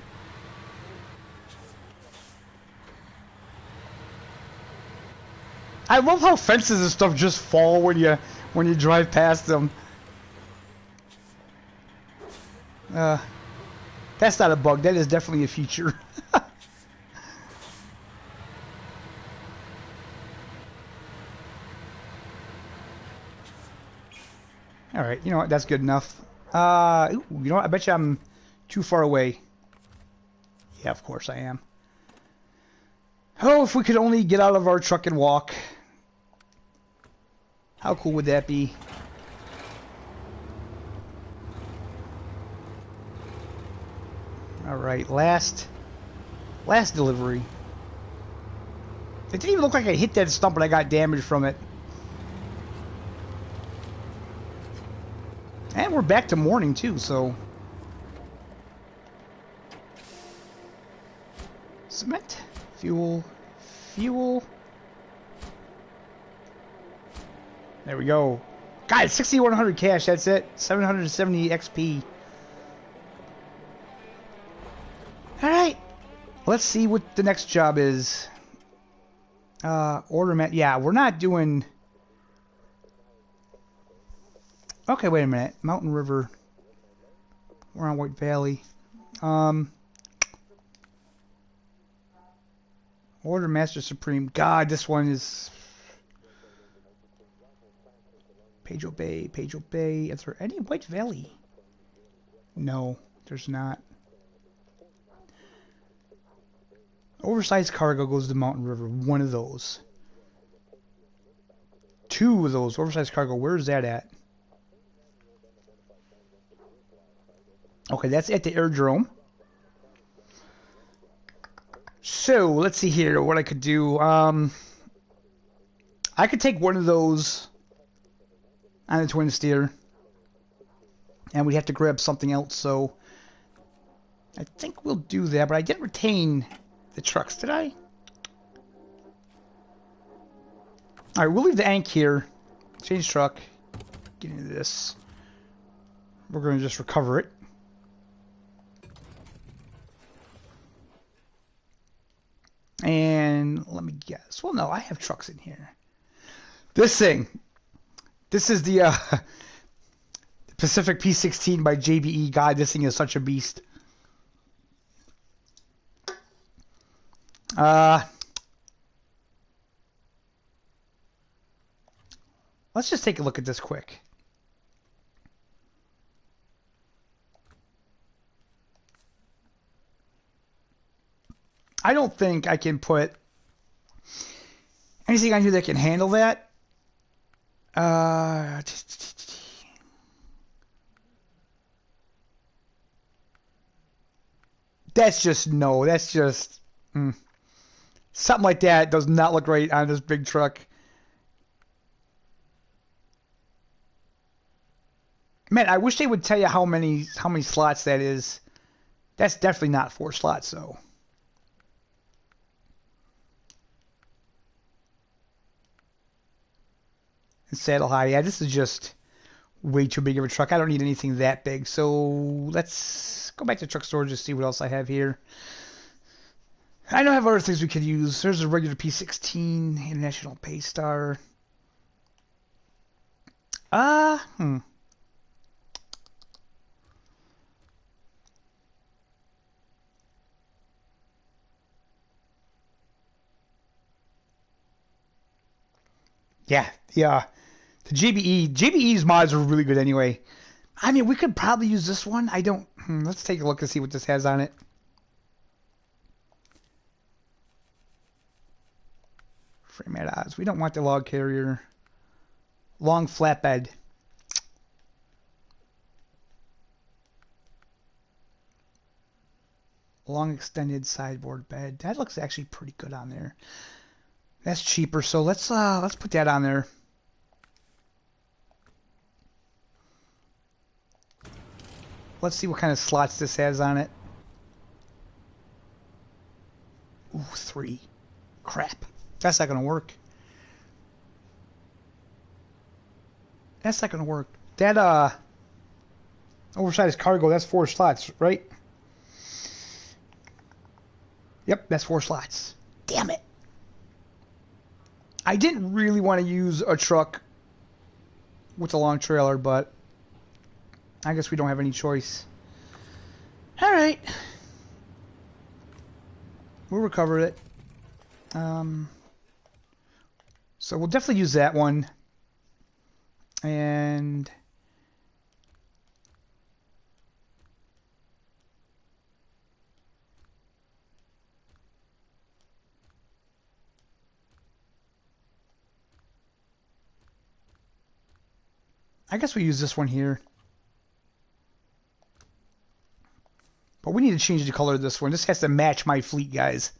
I love how fences and stuff just fall when you drive past them. That's not a bug. That is definitely a feature. All right, you know what? That's good enough. Ooh, you know what? I bet you I'm too far away. Yeah, of course I am. Oh, if we could only get out of our truck and walk. How cool would that be? All right, last delivery. It didn't even look like I hit that stump, but I got damage from it. And we're back to morning too, so. Cement, fuel. There we go. God, 6,100 cash, that's it. 770 XP. Alright. Let's see what the next job is. Order mat. Yeah, we're not doing... Okay, wait a minute. Mountain River. We're on White Valley. Order Master Supreme. God, this one is... Pedro Bay. Is there any White Valley? No, there's not. Oversized cargo goes to Mountain River. One of those. Two of those. Oversized cargo. Where's that at? Okay, that's at the airdrome. So, let's see here what I could do. I could take one of those on the twin steer. And we'd have to grab something else, so I think we'll do that. But I didn't retain the trucks, did I? Alright, we'll leave the Ank here. Change truck. Get into this. We're going to just recover it. And let me guess. Well, no, I have trucks in here. This thing. This is the Pacific P16 by JBE. God, this thing is such a beast. Let's just take a look at this quick. I don't think I can put anything on here that can handle that. That's just no. That's just something like that does not look right on this big truck. Man, I wish they would tell you how many slots that is. That's definitely not 4 slots though. And saddle high. Yeah, this is just way too big of a truck. I don't need anything that big. So let's go back to truck storage to see what else I have here. I know I have other things we could use. There's a regular P16 International Paystar. Hmm. Yeah, yeah. The JBE's mods are really good anyway. I mean, we could probably use this one. I don't. Let's take a look and see what this has on it. Frame at odds. We don't want the log carrier. Long flatbed. Long extended sideboard bed. That looks actually pretty good on there. That's cheaper, so let's put that on there. Let's see what kind of slots this has on it. Ooh, 3. Crap. That's not gonna work. That's not gonna work. That oversized cargo, that's 4 slots, right? Yep, that's 4 slots. Damn it. I didn't really want to use a truck with a long trailer, but I guess we don't have any choice. Alright. We'll recover it. So we'll definitely use that one. And I guess we use this one here. But we need to change the color of this one. This has to match my fleet, guys.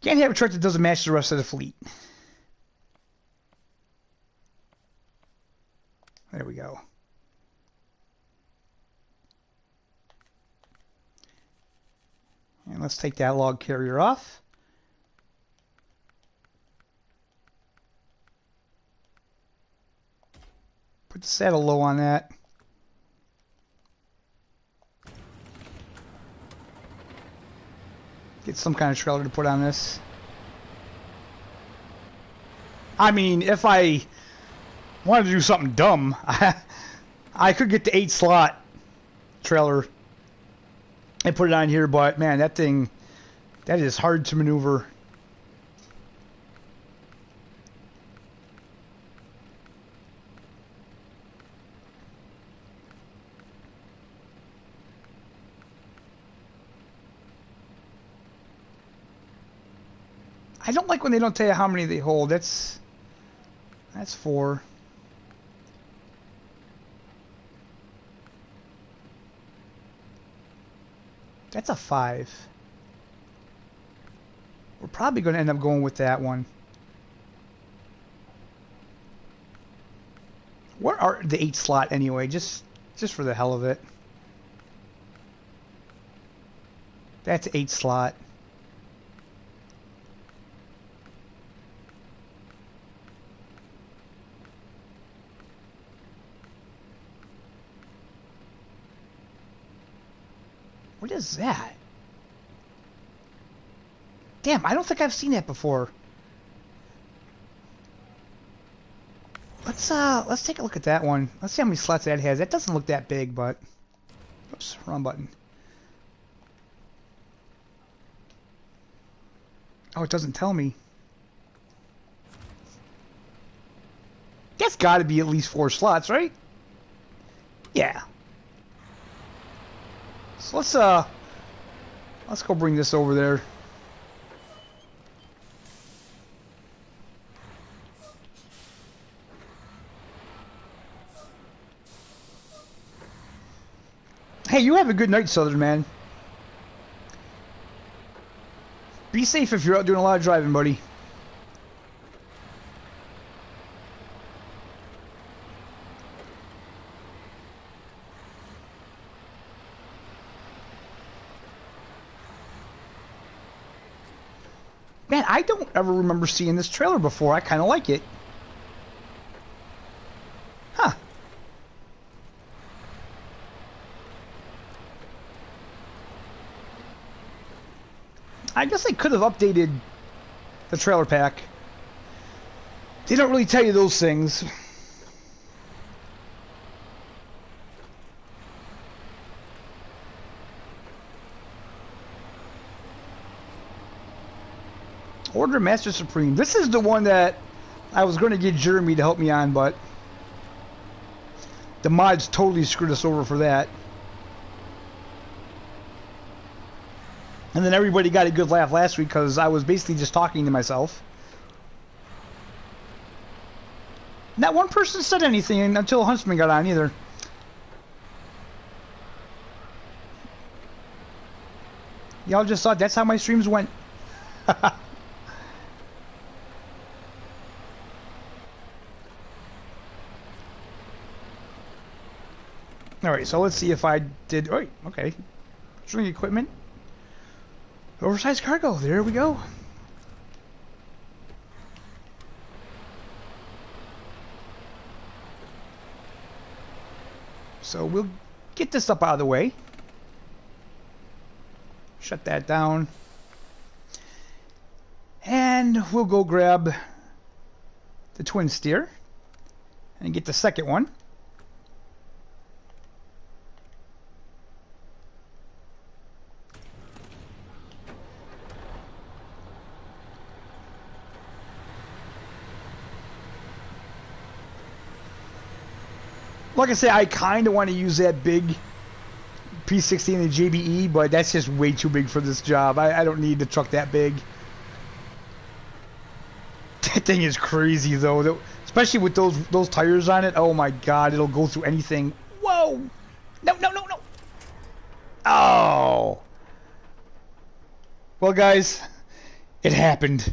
Can't have a truck that doesn't match the rest of the fleet. There we go. And let's take that log carrier off. Put the saddle low on that. Get some kind of trailer to put on this. I mean, if I wanted to do something dumb, I could get the 8 slot trailer and put it on here, but man, that thing, that is hard to maneuver. I don't like when they don't tell you how many they hold. That's 4. That's a 5. We're probably going to end up going with that one. What are the 8 slot anyway? Just for the hell of it. That's 8 slot. What is that? Damn, I don't think I've seen that before. Let's take a look at that one. Let's see how many slots that has. That doesn't look that big, but oops, wrong button. Oh, it doesn't tell me. That's got to be at least 4 slots, right? Yeah. So let's go bring this over there. Hey, you have a good night, Southern man. Be safe if you're out doing a lot of driving, buddy. Man, I don't ever remember seeing this trailer before. I kind of like it. Huh. I guess they could have updated the trailer pack. They don't really tell you those things. Order Master Supreme. This is the one that I was going to get Jeremy to help me on, but the mods totally screwed us over for that. And then everybody got a good laugh last week because I was basically just talking to myself. Not one person said anything until Huntsman got on either. Y'all just thought that's how my streams went. Alright, so let's see if I did... Oh, okay. String equipment. Oversized cargo. There we go. So we'll get this up out of the way. Shut that down. And we'll go grab the twin steer and get the second one. Like I say, I kind of want to use that big P60 and the JBE, but that's just way too big for this job. I don't need the truck that big. That thing is crazy, though. Especially with those tires on it. Oh, my God. It'll go through anything. Whoa. No, no, no, no. Oh. Well, guys, it happened.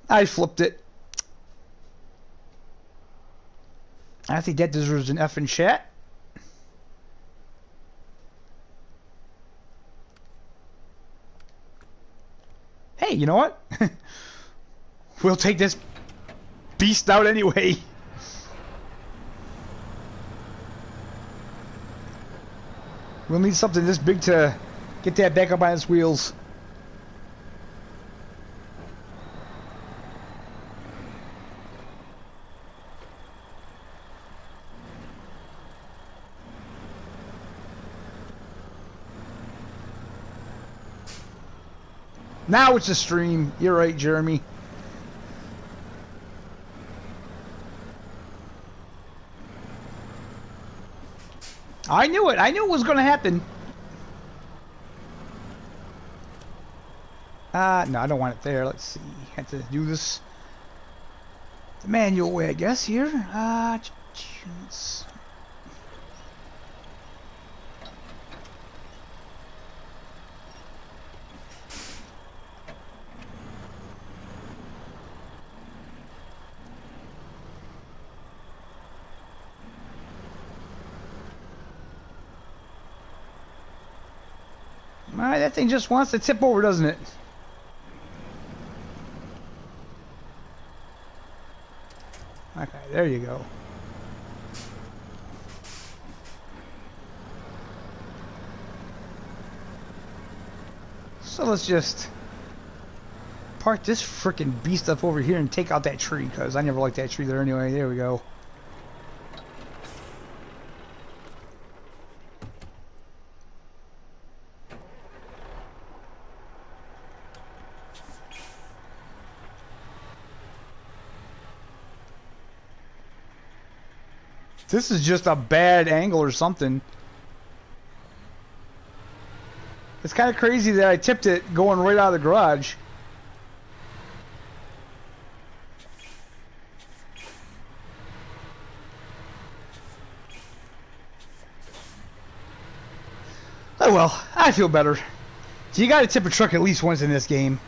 I flipped it. I think that deserves an F in chat. Hey, you know what? We'll take this beast out anyway. We'll need something this big to get that back up on its wheels. Now it's a stream. You're right, Jeremy. I knew it. I knew it was going to happen. No, I don't want it there. Let's see. Have to do this the manual way, I guess, here. Let's... that thing just wants to tip over, doesn't it? Okay, there you go. So let's just park this frickin' beast up over here and take out that tree, because I never liked that tree there anyway. There we go. This is just a bad angle or something. It's kind of crazy that I tipped it going right out of the garage. Oh well, I feel better. So you gotta tip a truck at least once in this game.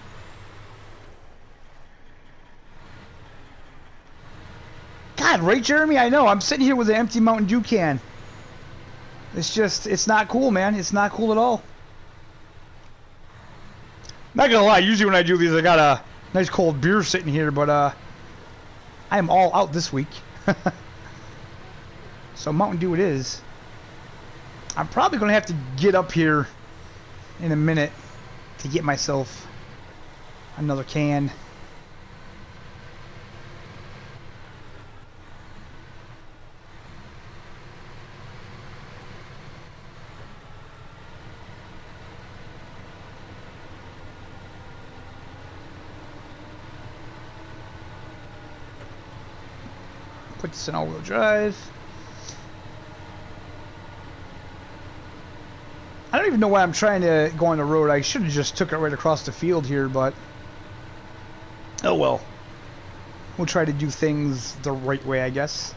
God, right, Jeremy? I know. I'm sitting here with an empty Mountain Dew can. It's just, it's not cool, man. It's not cool at all. Not gonna lie, usually when I do these, I got a nice cold beer sitting here, but I am all out this week. So Mountain Dew it is. I'm probably gonna have to get up here in a minute to get myself another can. Put this in all-wheel drive. I don't even know why I'm trying to go on the road. I should have just took it right across the field here, but oh well. We'll try to do things the right way, I guess.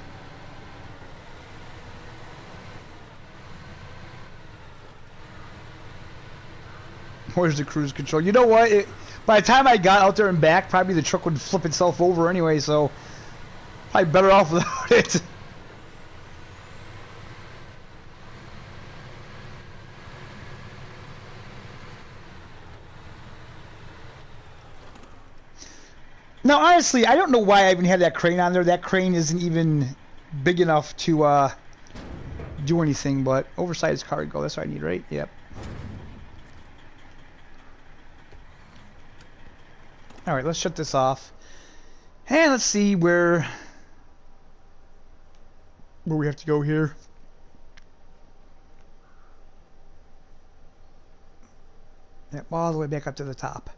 Where's the cruise control? You know what? By the time I got out there and back, probably the truck would flip itself over anyway, so probably better off without it. Now, honestly, I don't know why I even had that crane on there. That crane isn't even big enough to do anything, but oversized cargo, that's what I need, right? Yep. Alright, let's shut this off. And let's see where we have to go here. Yep, all the way back up to the top.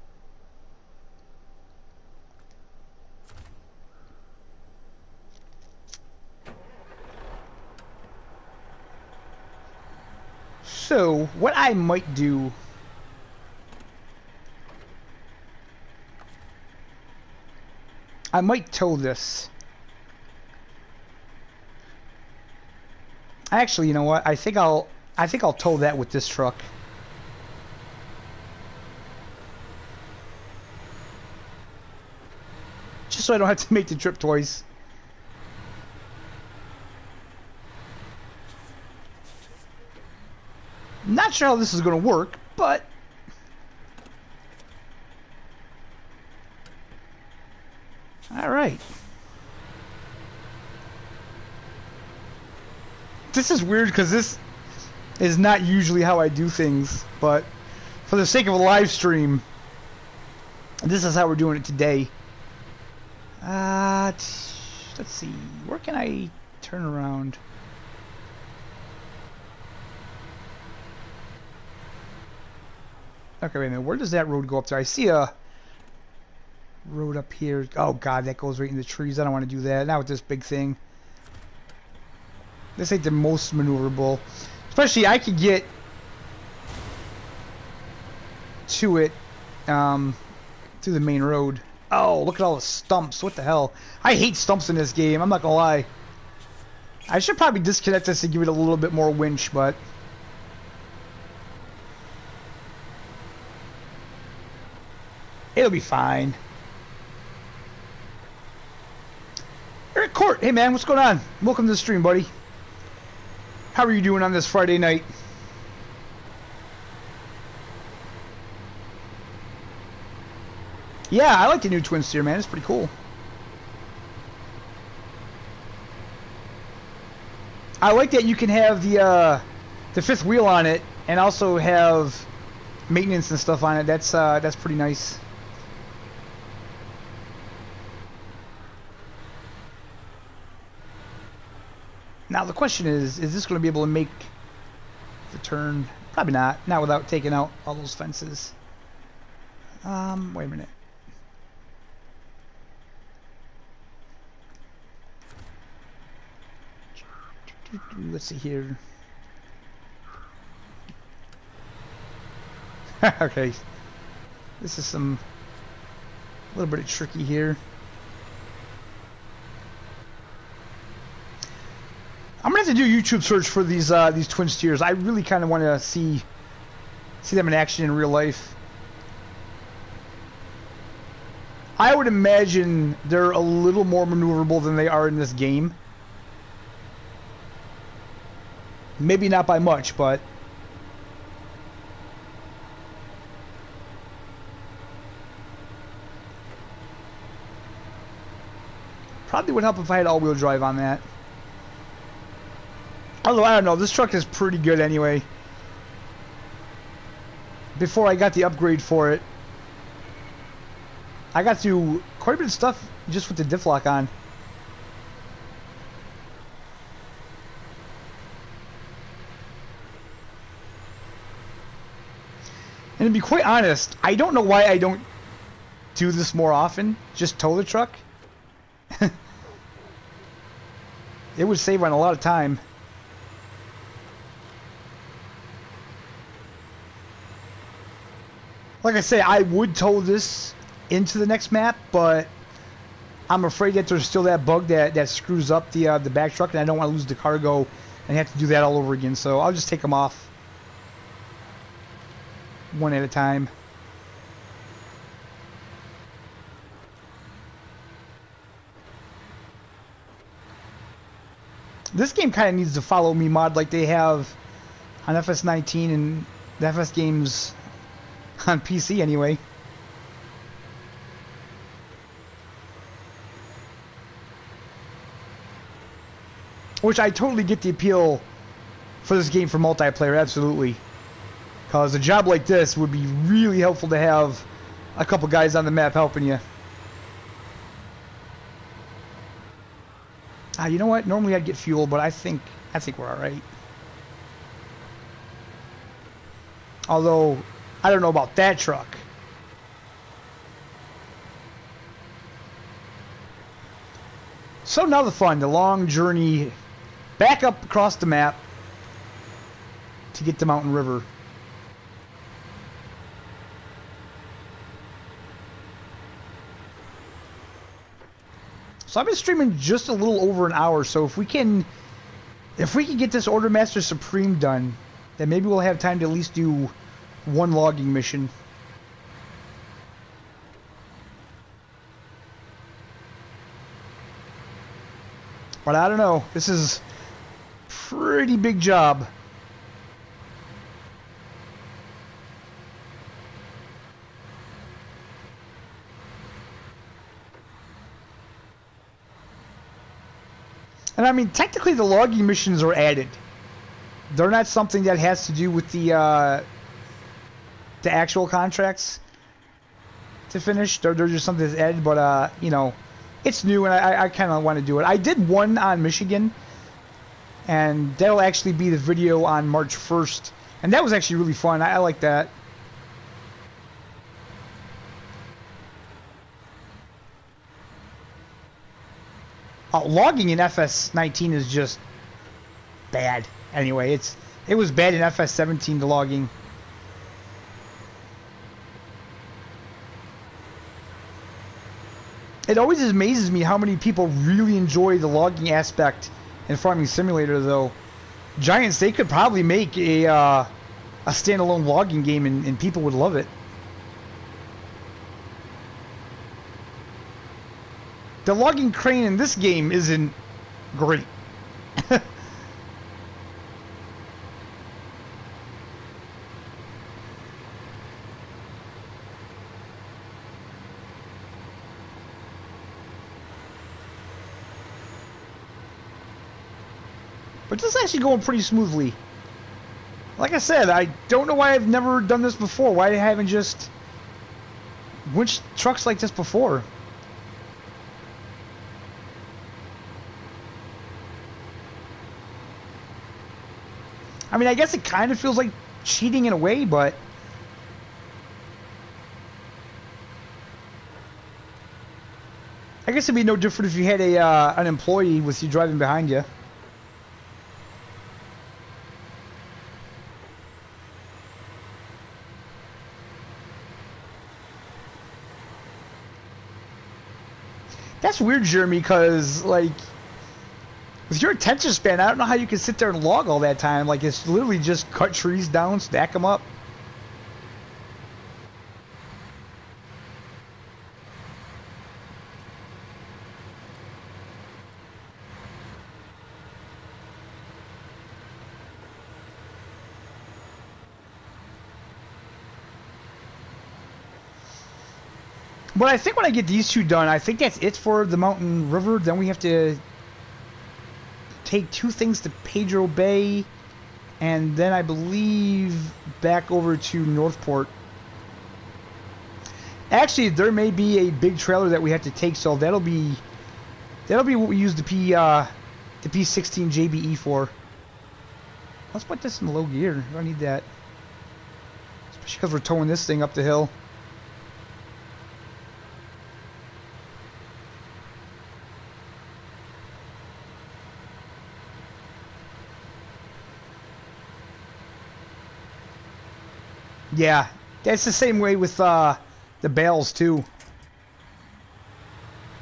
So, what I might do... I might tow this. Actually, you know what? I think I'll tow that with this truck. Just so I don't have to make the trip twice. Not sure how this is going to work, but all right. This is weird because this is not usually how I do things, but for the sake of a live stream, this is how we're doing it today. Let's see. Where can I turn around? Okay, wait a minute. Where does that road go up to? I see a road up here. Oh, God, that goes right in the trees. I don't want to do that. Not with this big thing. This ain't the most maneuverable. Especially, I could get to it through the main road. Oh, look at all the stumps. What the hell? I hate stumps in this game. I'm not going to lie. I should probably disconnect this and give it a little bit more winch, but... it'll be fine. Eric Court, hey man, what's going on? Welcome to the stream, buddy. How are you doing on this Friday night? Yeah, I like the new twin steer, man. It's pretty cool. I like that you can have the fifth wheel on it and also have maintenance and stuff on it. That's pretty nice. Now the question is this going to be able to make the turn? Probably not. Not without taking out all those fences. Wait a minute. Let's see here. Okay. This is a little bit tricky here. I'm gonna have to do a YouTube search for these twin steers. I really kind of want to see See them in action in real life. I would imagine they're a little more maneuverable than they are in this game. Maybe not by much, but... Probably would help if I had all-wheel drive on that. Although, I don't know, this truck is pretty good anyway. Before I got the upgrade for it, I got to quite a bit of stuff just with the diff lock on. And to be quite honest, I don't know why I don't do this more often. Just tow the truck. It would save on a lot of time. Like I say, I would tow this into the next map, but I'm afraid that there's still that bug that screws up the back truck, and I don't want to lose the cargo and have to do that all over again. So I'll just take them off one at a time. This game kind of needs to follow me mod like they have on FS19 and the FS games on PC anyway. Which I totally get the appeal for this game for multiplayer, absolutely. Because a job like this would be really helpful to have a couple guys on the map helping you. You know what? Normally I'd get fuel, but I think we're alright. Although, I don't know about that truck. So now the fun, the long journey back up across the map to get to Mountain River. So I've been streaming just a little over an hour, so if we can get this Ordermaster Supreme done, then maybe we'll have time to at least do one logging mission. But I don't know, this is a pretty big job. And I mean, technically the logging missions are added. They're not something that has to do with the actual contracts to finish. They're just something that's added, but you know, it's new and I kind of want to do it. I did one on Michigan, and that'll actually be the video on March 1st. And that was actually really fun. I like that. Logging in FS19 is just bad. Anyway, it was bad in FS17, the logging. It always amazes me how many people really enjoy the logging aspect in Farming Simulator, though. Giants, they could probably make a standalone logging game and people would love it. The logging crane in this game isn't great. But this is actually going pretty smoothly. Like I said, I don't know why I've never done this before. Why I haven't just winched trucks like this before. I mean, I guess it kind of feels like cheating in a way, but I guess it'd be no different if you had an employee with you driving behind you. That's weird, Jeremy, because, like, with your attention span, I don't know how you can sit there and log all that time. Like, it's literally just cut trees down, stack them up. But I think when I get these two done, I think that's it for the Mountain River. Then we have to take 2 things to Pedro Bay, and then I believe back over to Northport. Actually, there may be a big trailer that we have to take, so that'll be what we use the P16 JBE for. Let's put this in low gear. I don't need that, especially because we're towing this thing up the hill. Yeah, that's the same way with the bales too.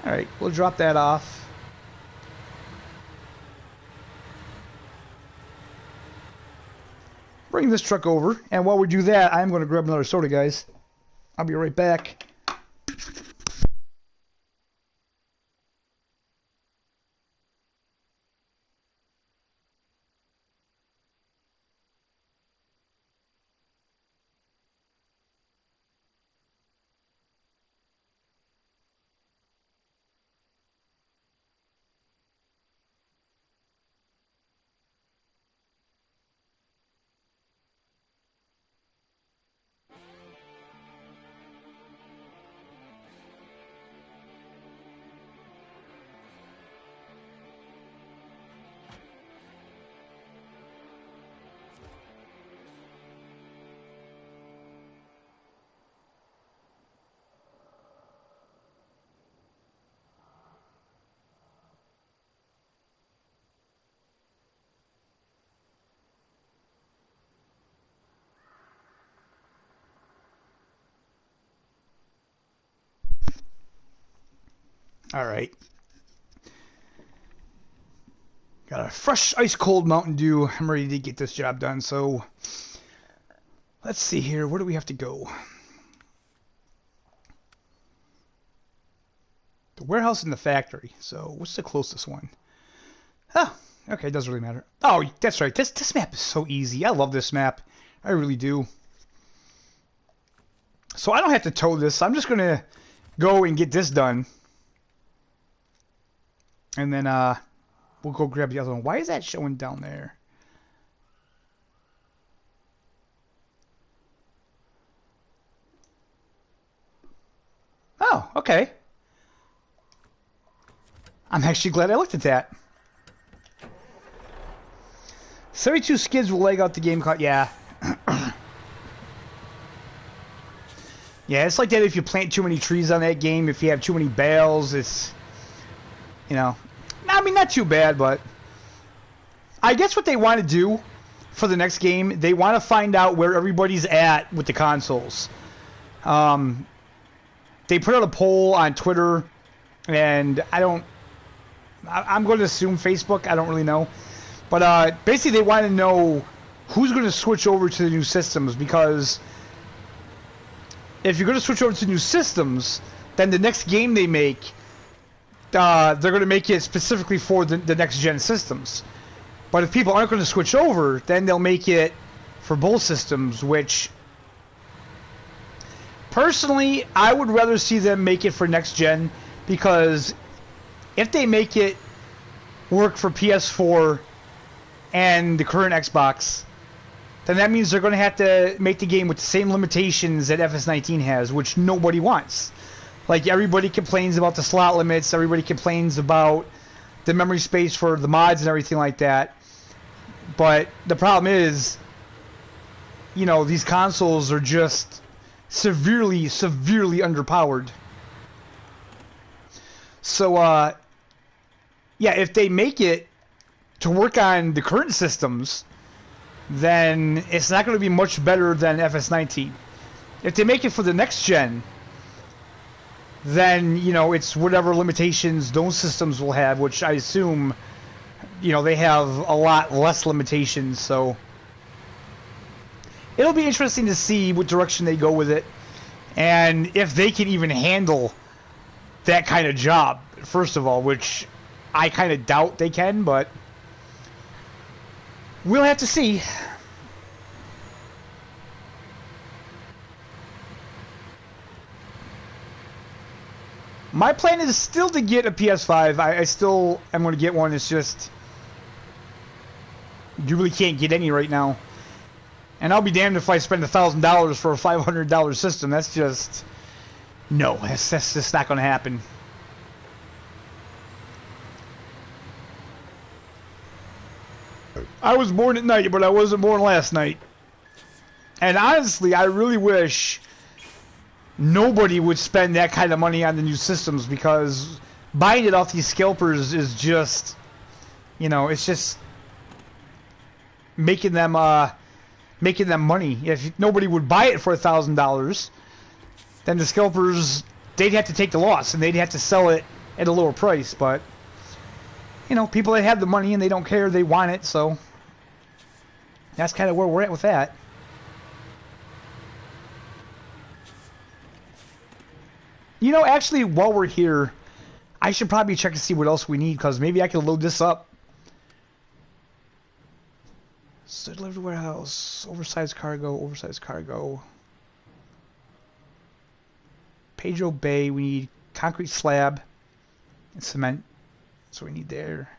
Alright, we'll drop that off. Bring this truck over, and while we do that, I'm going to grab another soda, guys. I'll be right back. Alright. Got a fresh, ice-cold Mountain Dew. I'm ready to get this job done, so let's see here. Where do we have to go? The warehouse and the factory. So what's the closest one? Oh, okay, it doesn't really matter. Oh, that's right. This map is so easy. I love this map. I really do. So I don't have to tow this. I'm just going to go and get this done. And then we'll go grab the other one. Why is that showing down there? Oh, okay. I'm actually glad I looked at that. 72 skids will leg out the game. Yeah. Yeah, it's like that if you plant too many trees on that game. If you have too many bales, it's... You know, I mean, not too bad, but I guess what they want to do for the next game, they want to find out where everybody's at with the consoles. They put out a poll on Twitter, and I'm going to assume Facebook. I don't really know. But basically, they want to know who's going to switch over to the new systems, because if you're going to switch over to new systems, then the next game they make... they're going to make it specifically for the next-gen systems. But if people aren't going to switch over, then they'll make it for both systems, which... Personally, I would rather see them make it for next-gen, because if they make it work for PS4 and the current Xbox, then that means they're going to have to make the game with the same limitations that FS19 has, which nobody wants. Like, everybody complains about the slot limits, everybody complains about the memory space for the mods and everything like that. But the problem is, you know, these consoles are just severely, severely underpowered. So, yeah, if they make it to work on the current systems, then it's not going to be much better than FS19. If they make it for the next gen, then, you know, it's whatever limitations those systems will have, which I assume, you know, they have a lot less limitations, so it'll be interesting to see what direction they go with it, and if they can even handle that kind of job, first of all, which I kind of doubt they can, but we'll have to see. My plan is still to get a PS5. I still am going to get one. It's just you really can't get any right now. And I'll be damned if I spend $1,000 for a $500 system. That's just no. That's just not going to happen. I was born at night, but I wasn't born last night. And honestly, I really wish nobody would spend that kind of money on the new systems, because buying it off these scalpers is just, you know, it's just making them money. If nobody would buy it for $1,000, then the scalpers, they'd have to take the loss and they'd have to sell it at a lower price. But you know, people that have the money and they don't care, they want it, so that's kind of where we're at with that. You know, actually, while we're here, I should probably check to see what else we need, because maybe I can load this up. So delivered warehouse, oversized cargo. Pedro Bay, we need concrete slab and cement. That's what we need there.